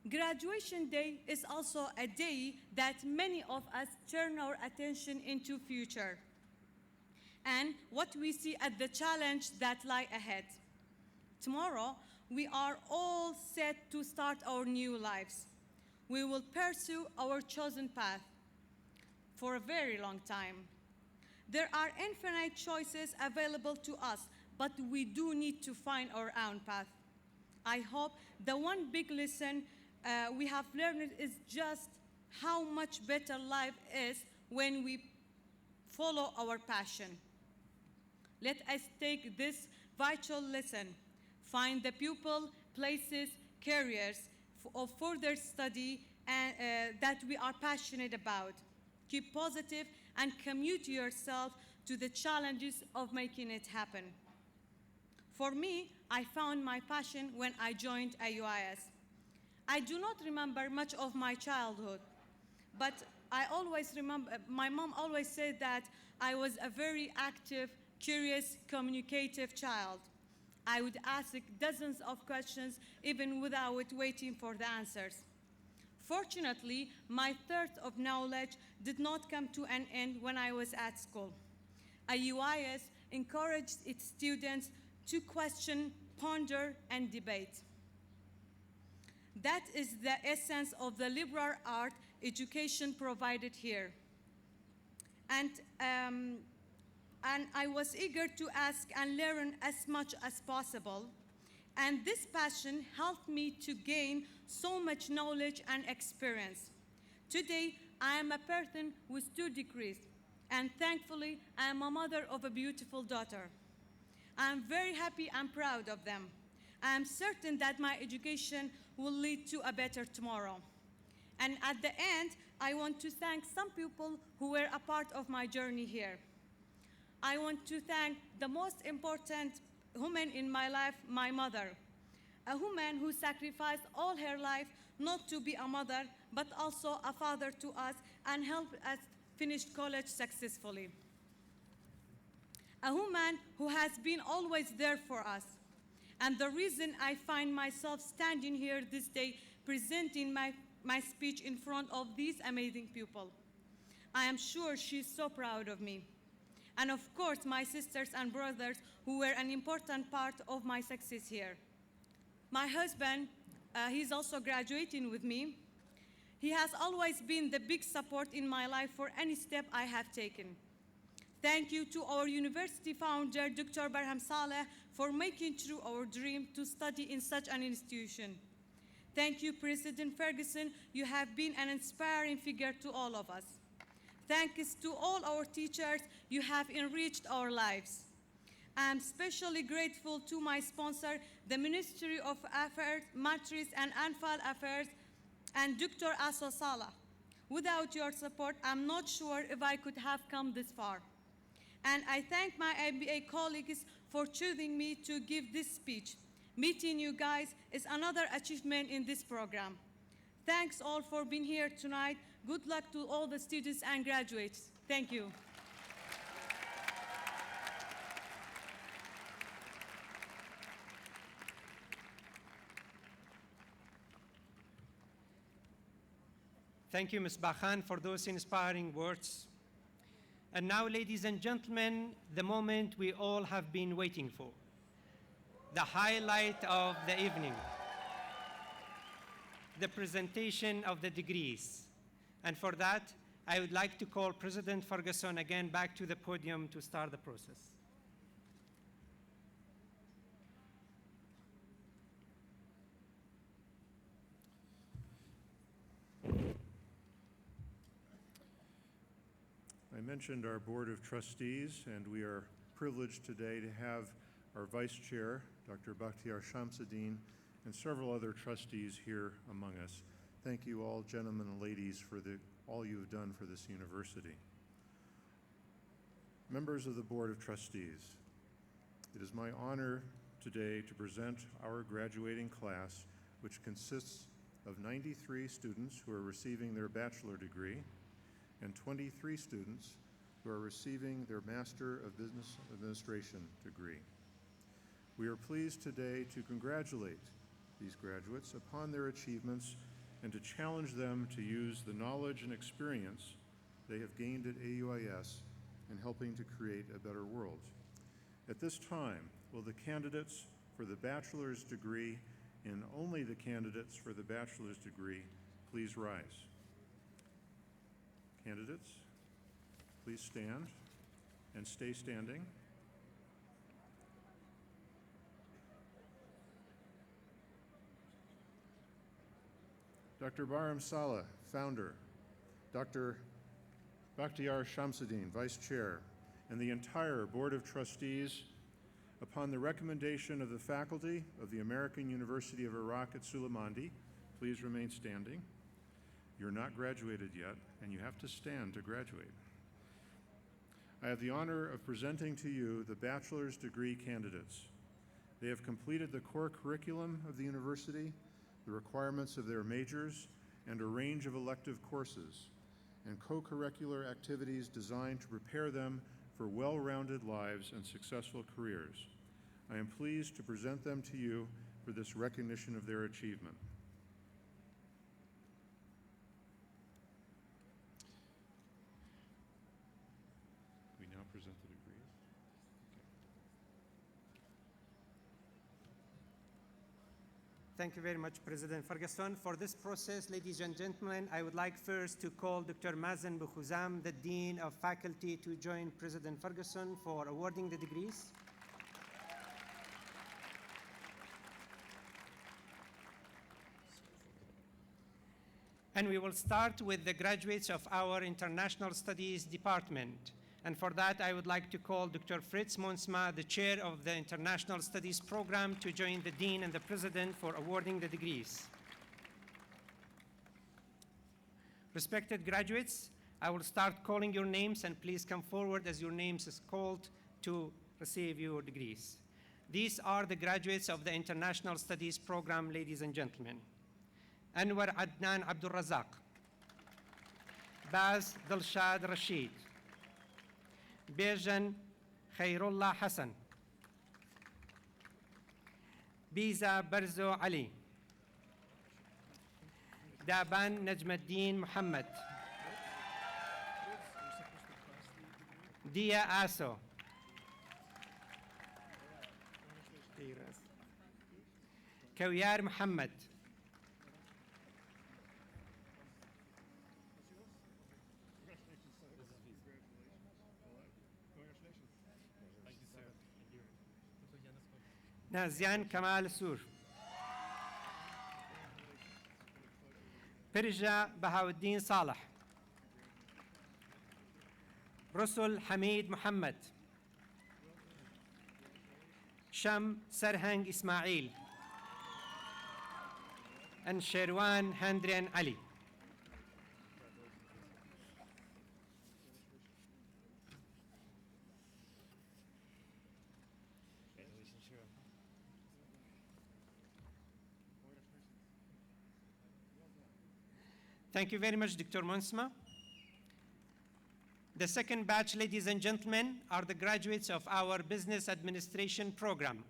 Graduation day is also a day that many of us turn our attention into future and what we see as the challenge that lie ahead. Tomorrow, we are all set to start our new lives. We will pursue our chosen path for a very long time. There are infinite choices available to us, but we do need to find our own path. I hope the one big lesson we have learned is just how much better life is when we follow our passion. Let us take this vital lesson, find the people, places, careers of further study that we are passionate about. Keep positive and commit yourself to the challenges of making it happen. For me, I found my passion when I joined AUIS. I do not remember much of my childhood, but I always remember, my mom always said that I was a very active, curious, communicative child. I would ask dozens of questions even without waiting for the answers. Fortunately, my thirst of knowledge did not come to an end when I was at school. AUIS encouraged its students to question, ponder, and debate. That is the essence of the liberal art education provided here. And I was eager to ask and learn as much as possible. And this passion helped me to gain so much knowledge and experience. Today, I am a person with 2 degrees, and thankfully, I am a mother of a beautiful daughter. I am very happy and proud of them. I am certain that my education will lead to a better tomorrow. And at the end, I want to thank some people who were a part of my journey here. I want to thank the most important woman in my life, my mother, a woman who sacrificed all her life not to be a mother, but also a father to us and helped us finish college successfully. A woman who has been always there for us. And the reason I find myself standing here this day presenting my speech in front of these amazing people. I am sure she's so proud of me. And of course, my sisters and brothers who were an important part of my success here. My husband, he's also graduating with me. He has always been the big support in my life for any step I have taken. Thank you to our university founder, Dr. Barham Saleh, for making true our dream to study in such an institution. Thank you, President Ferguson. You have been an inspiring figure to all of us. Thanks to all our teachers. You have enriched our lives. I am especially grateful to my sponsor, the Ministry of Affairs, Matrix and Anfal Affairs, and Dr. Aso Salah. Without your support, I'm not sure if I could have come this far. And I thank my MBA colleagues for choosing me to give this speech. Meeting you guys is another achievement in this program. Thanks all for being here tonight. Good luck to all the students and graduates. Thank you. Thank you, Ms. Bakhan, for those inspiring words. And now, ladies and gentlemen, the moment we all have been waiting for, the highlight of the evening, the presentation of the degrees. And for that, I would like to call President Ferguson again back to the podium to start the process. I mentioned our Board of Trustees, and we are privileged today to have our Vice Chair, Dr. Bakhtiar Shamsuddin, and several other trustees here among us. Thank you all, gentlemen and ladies, for all you have done for this university. Members of the Board of Trustees, it is my honor today to present our graduating class, which consists of 93 students who are receiving their bachelor degree and 23 students who are receiving their Master of Business Administration degree. We are pleased today to congratulate these graduates upon their achievements and to challenge them to use the knowledge and experience they have gained at AUIS in helping to create a better world. At this time, will the candidates for the bachelor's degree and only the candidates for the bachelor's degree please rise? Candidates, please stand and stay standing. Dr. Barham Saleh, founder, Dr. Bakhtiar Shamsuddin, vice chair, and the entire Board of Trustees, upon the recommendation of the faculty of the American University of Iraq at Suleymaniyah, please remain standing. You're not graduated yet, and you have to stand to graduate. I have the honor of presenting to you the bachelor's degree candidates. They have completed the core curriculum of the university, the requirements of their majors, and a range of elective courses and co-curricular activities designed to prepare them for well-rounded lives and successful careers. I am pleased to present them to you for this recognition of their achievement. We now present the degrees. Thank you very much, President Ferguson. For this process, ladies and gentlemen, I would like first to call Dr. Mazen Boukhuzam, the Dean of Faculty, to join President Ferguson for awarding the degrees. And we will start with the graduates of our International Studies Department. And for that, I would like to call Dr. Fritz Monsma, the Chair of the International Studies Program, to join the Dean and the President for awarding the degrees. Respected graduates, I will start calling your names, and please come forward as your names is called to receive your degrees. These are the graduates of the International Studies Program, ladies and gentlemen. Anwar Adnan Abdul Razak, Baz Dilshad Rashid, Bejan Khairullah Hassan, Biza Barzo Ali, Daban Najmuddin Muhammad, Dia Aso, Kawyar Muhammad, نازيان كمال سور، برجا بهاء الدين صالح، رسل حميد محمد، شم سرهنگ إسماعيل، أنشيروان هندرين علي. Thank you very much, Dr. Monsma. The second batch, ladies and gentlemen, are the graduates of our Business Administration program.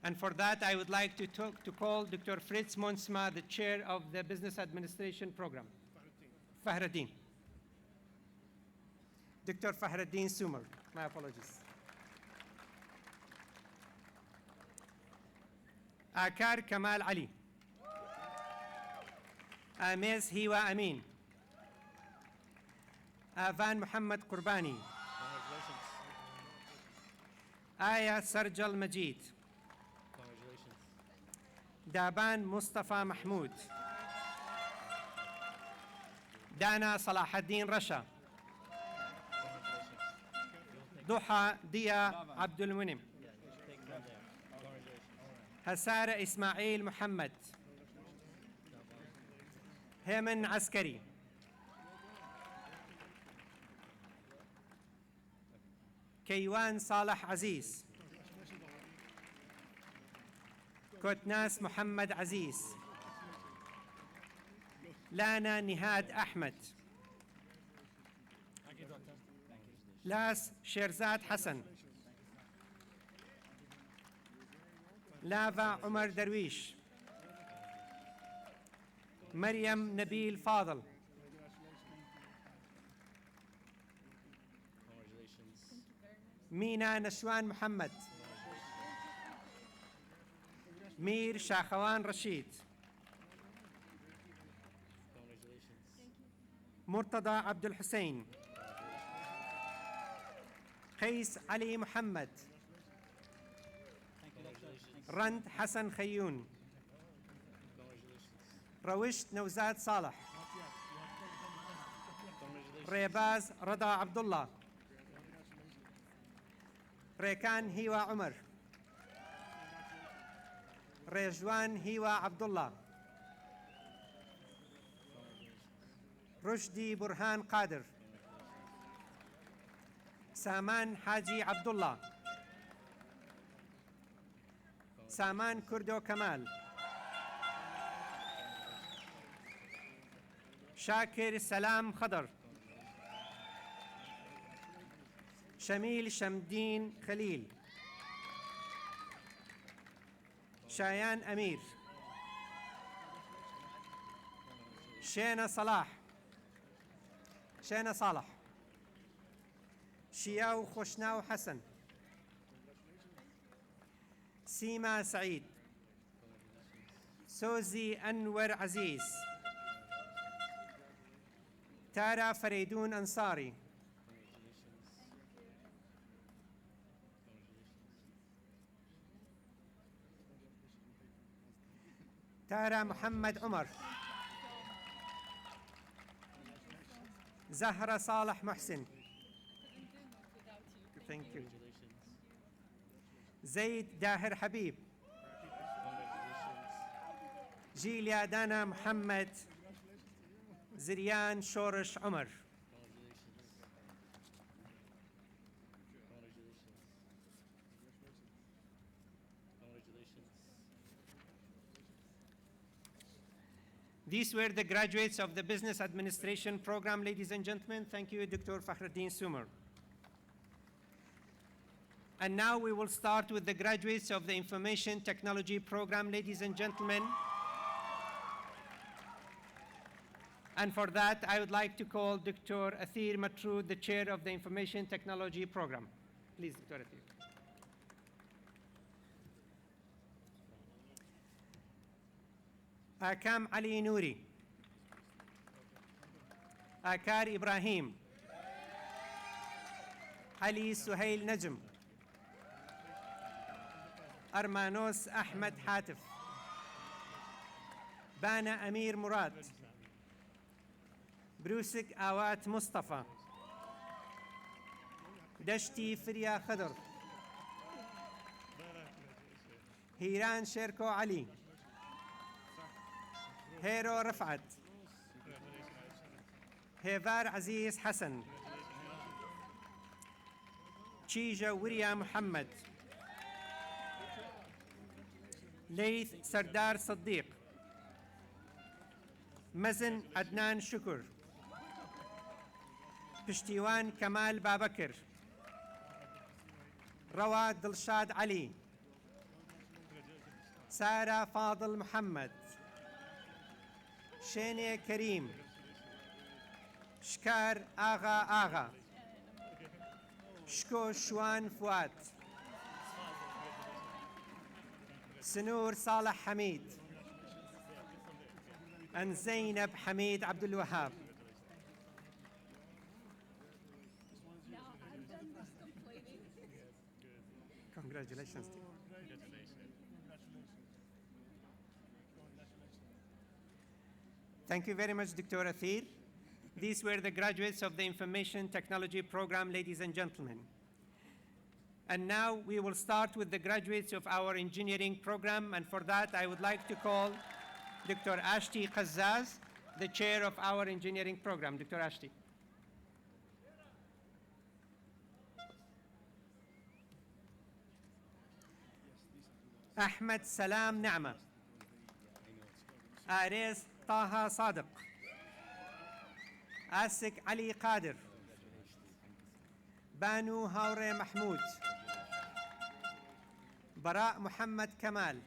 And for that, I would like to call Dr. Fritz Monsma, the Chair of the Business Administration program. Fahraddin. Dr. Fahraddin Sumer. My apologies. Akar Kamal Ali. آميز هيوا أمين، آفان محمد قرباني، آية سرجل مجيد، دابان مصطفى محمود، دانا صلاح الدين رشا، ضحى ديا عبد المنعم، هسارة إسماعيل محمد، هيمن عسكري، كيوان صالح عزيز، كوتناس محمد عزيز، لانا نهاد أحمد، لاس شيرزاد حسن، لافا عمر درويش، مريم نبيل فاضل، مينا نشوان محمد، مير شاخوان رشيد، مرتضى عبد الحسين، قيس علي محمد، رند حسن خيون، روشت نوزاد صالح، ريباز رضا عبد الله، ريكان هيوا عمر، ريجوان هيوا عبد الله، رشدي برهان قادر، سامان حاجي عبد الله، سامان كردو كمال، شاكر سلام خضر، شميل شمدين خليل، شایان أمير شينا صلاح شينا صالح شياو خوشناو حسن سيما سعيد سوزي أنور عزيز تارا فريدون أنصاري تارا محمد عمر زهرة صالح محسن Thank you. زيد داهر حبيب جيليا دانا محمد زريان شورش عمر These were the graduates of the Business Administration program, ladies and gentlemen. Thank you, Dr. Fakhruddin Sumer. And now we will start with the graduates of the Information Technology program, ladies and gentlemen. And for that, I would like to call Dr. Athir Matroud, the chair of the Information Technology program. Please, Dr. Athir. آكام علي نوري آكار إبراهيم علي سهيل نجم أرمانوس أحمد حاتف بانا أمير مراد بروسك آوات مصطفى دشتي فريا خضر هيران شيركو علي هيرو رفعت هيفار عزيز حسن تشيجا وريا محمد ليث سردار صديق مزن عدنان شكر پشتیوان كمال بابكر روا دلشاد علي سارة فاضل محمد شيني كريم شكار آغا شكو شوان فؤاد سنور صالح حميد أن زينب حميد عبد الوهاب Congratulations. Thank you very much, Dr. Athir. These were the graduates of the Information Technology program, ladies and gentlemen. And now we will start with the graduates of our engineering program, and for that I would like to call Dr. Ashti Qazzaz, the chair of our engineering program. Dr. Ashti. Ahmed Salam Na'ma. Ares طه صادق آسك علي قادر بانو هاوري محمود براء محمد كمال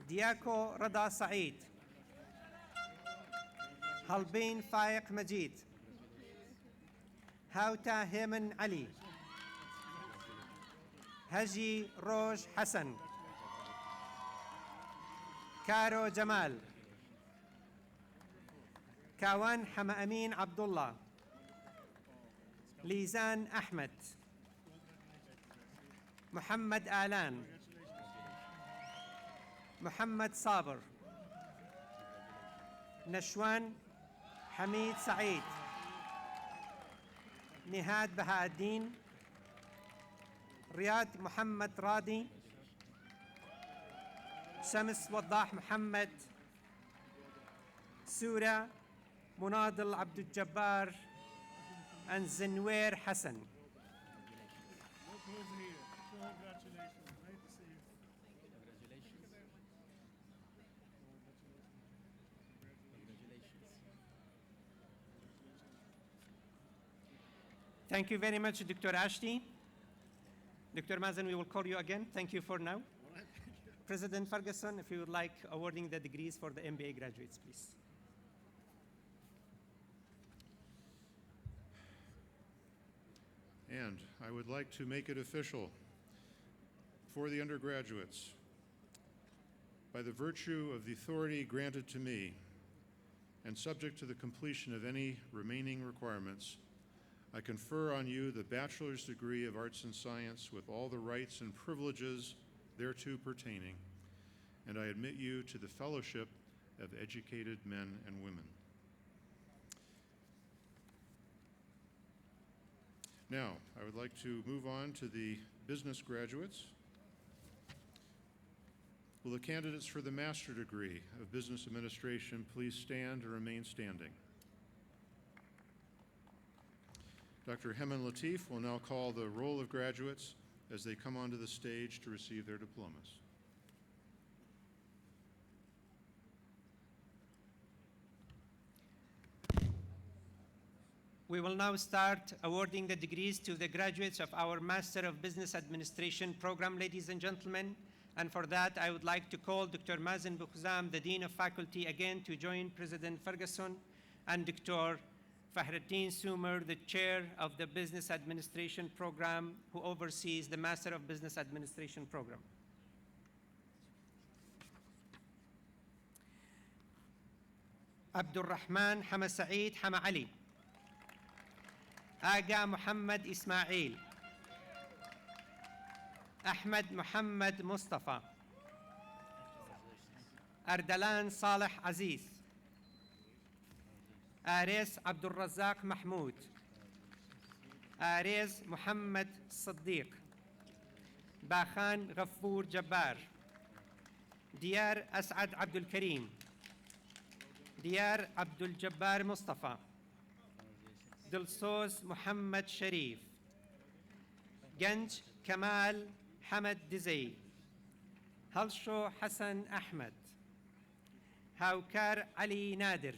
دياكو رضا سعيد هلبين فايق مجيد هاوتا هيمن علي هجي روج حسن كارو جمال كاوان حما أمين عبد الله ليزان أحمد محمد آلان محمد صابر نشوان حميد سعيد نهاد بهاء الدين رياض محمد راضي شمس وضاح محمد سورة مناضل عبد الجبار and زنوير حسن. Thank you very much, Dr. Ashti. Dr. Mazen, we will call you again. Thank you for now. President Ferguson, if you would like awarding the degrees for the MBA graduates, please. And I would like to make it official for the undergraduates. By the virtue of the authority granted to me, and subject to the completion of any remaining requirements, I confer on you the bachelor's degree of Arts and Science with all the rights and privileges thereto pertaining, and I admit you to the fellowship of educated men and women. Now, I would like to move on to the business graduates. Will the candidates for the master degree of business administration please stand or remain standing? Dr. Heman Latif will now call the roll of graduates as they come onto the stage to receive their diplomas. We will now start awarding the degrees to the graduates of our Master of Business Administration program, ladies and gentlemen. And for that, I would like to call Dr. Mazen Boukhzam, the Dean of Faculty, again to join President Ferguson, and Dr. Fahreddin Sumer, the Chair of the Business Administration program, who oversees the Master of Business Administration program. Abdul Rahman Hama Saeed Hama Ali. آغا محمد إسماعيل. أحمد محمد مصطفى. أردلان صالح عزيز. آريس عبد الرزاق محمود. آريز محمد صديق. باخان غفور جبار. ديار أسعد عبد الكريم. ديار عبد الجبار مصطفى. دلسوز محمد شريف. جنج كمال حمد دزي. هلشو حسن أحمد. هاوكار علي نادر.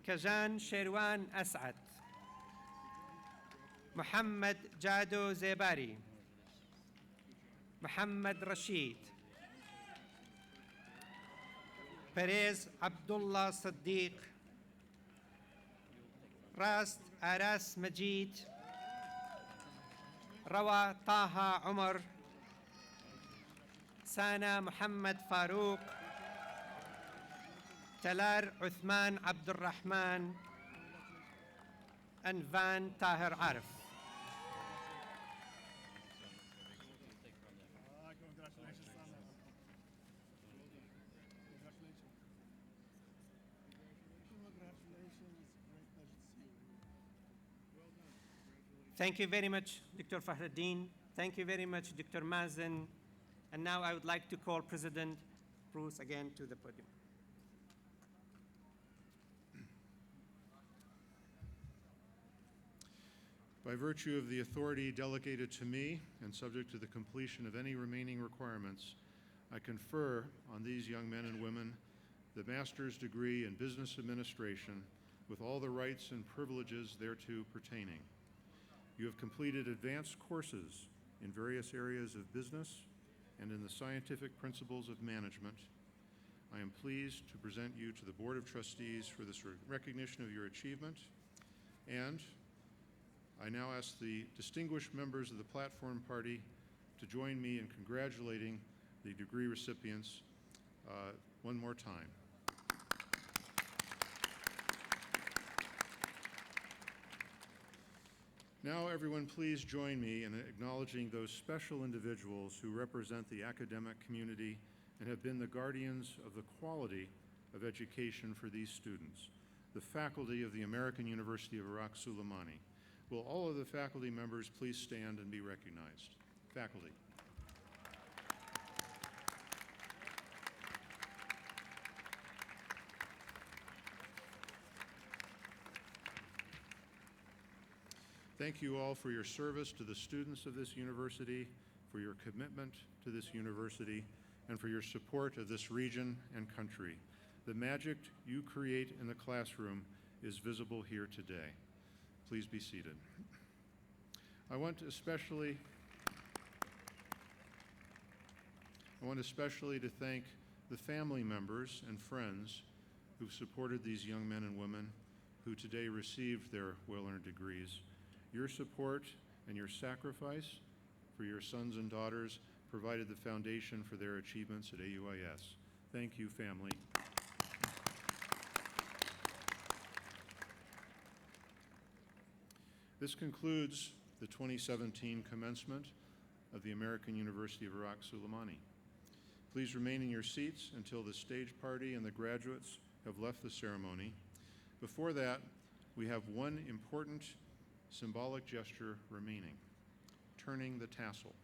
كجان شيروان أسعد. محمد جادو زيباري. محمد رشيد. بريز عبد الله صديق. راست آراس مجيد. روى طه عمر. سانا محمد فاروق. تلار عثمان عبد الرحمن. أنفان طاهر عارف. Thank you very much, Dr. Fahreddin. Thank you very much, Dr. Mazen. And now I would like to call President Bruce again to the podium. By virtue of the authority delegated to me and subject to the completion of any remaining requirements, I confer on these young men and women the master's degree in business administration with all the rights and privileges thereto pertaining. You have completed advanced courses in various areas of business and in the scientific principles of management. I am pleased to present you to the Board of Trustees for this recognition of your achievement, and I now ask the distinguished members of the platform party to join me in congratulating the degree recipients one more time. Now, everyone, please join me in acknowledging those special individuals who represent the academic community and have been the guardians of the quality of education for these students, the faculty of the American University of Iraq, Sulaimani. Will all of the faculty members please stand and be recognized? Faculty. Thank you all for your service to the students of this university, for your commitment to this university, and for your support of this region and country. The magic you create in the classroom is visible here today. Please be seated. I want to especially I want especially to thank the family members and friends who've supported these young men and women who today received their well-earned degrees. Your support and your sacrifice for your sons and daughters provided the foundation for their achievements at AUIS. Thank you, family. This concludes the 2017 commencement of the American University of Iraq Sulaimani. Please remain in your seats until the stage party and the graduates have left the ceremony. Before that, we have one important symbolic gesture remaining, turning the tassel.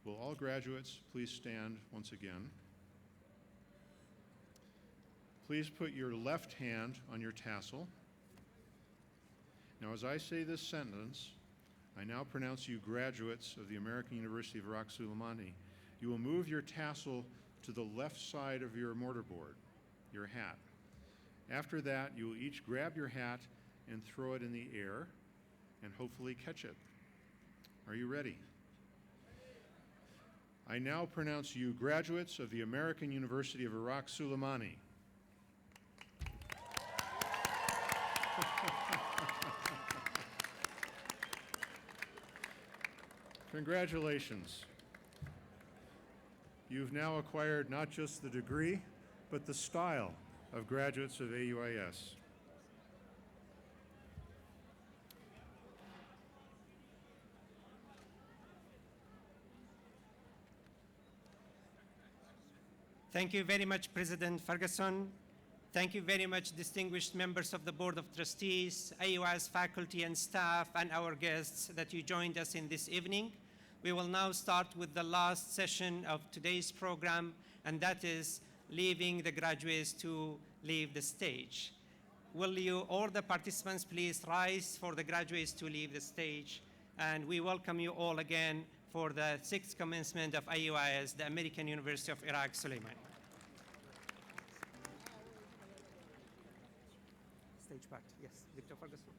Will all graduates please stand once again? Please put your left hand on your tassel. Now, as I say this sentence, I now pronounce you graduates of the American University of Iraq Sulaimani. You will move your tassel to the left side of your mortarboard, your hat. After that, you will each grab your hat and throw it in the air and hopefully catch it. Are you ready? I now pronounce you graduates of the American University of Iraq Sulaimani. Congratulations. You've now acquired not just the degree, but the style of graduates of AUIS. Thank you very much, President Ferguson. Thank you very much, distinguished members of the Board of Trustees, AUIS faculty and staff, and our guests that you joined us in this evening. We will now start with the last session of today's program, and that is leaving the graduates to leave the stage. Will you, all the participants, please rise for the graduates to leave the stage, and we welcome you all again for the 6th commencement of AUIS, the American University of Iraq Sulaimani. Stage part, yes, Dr. Ferguson.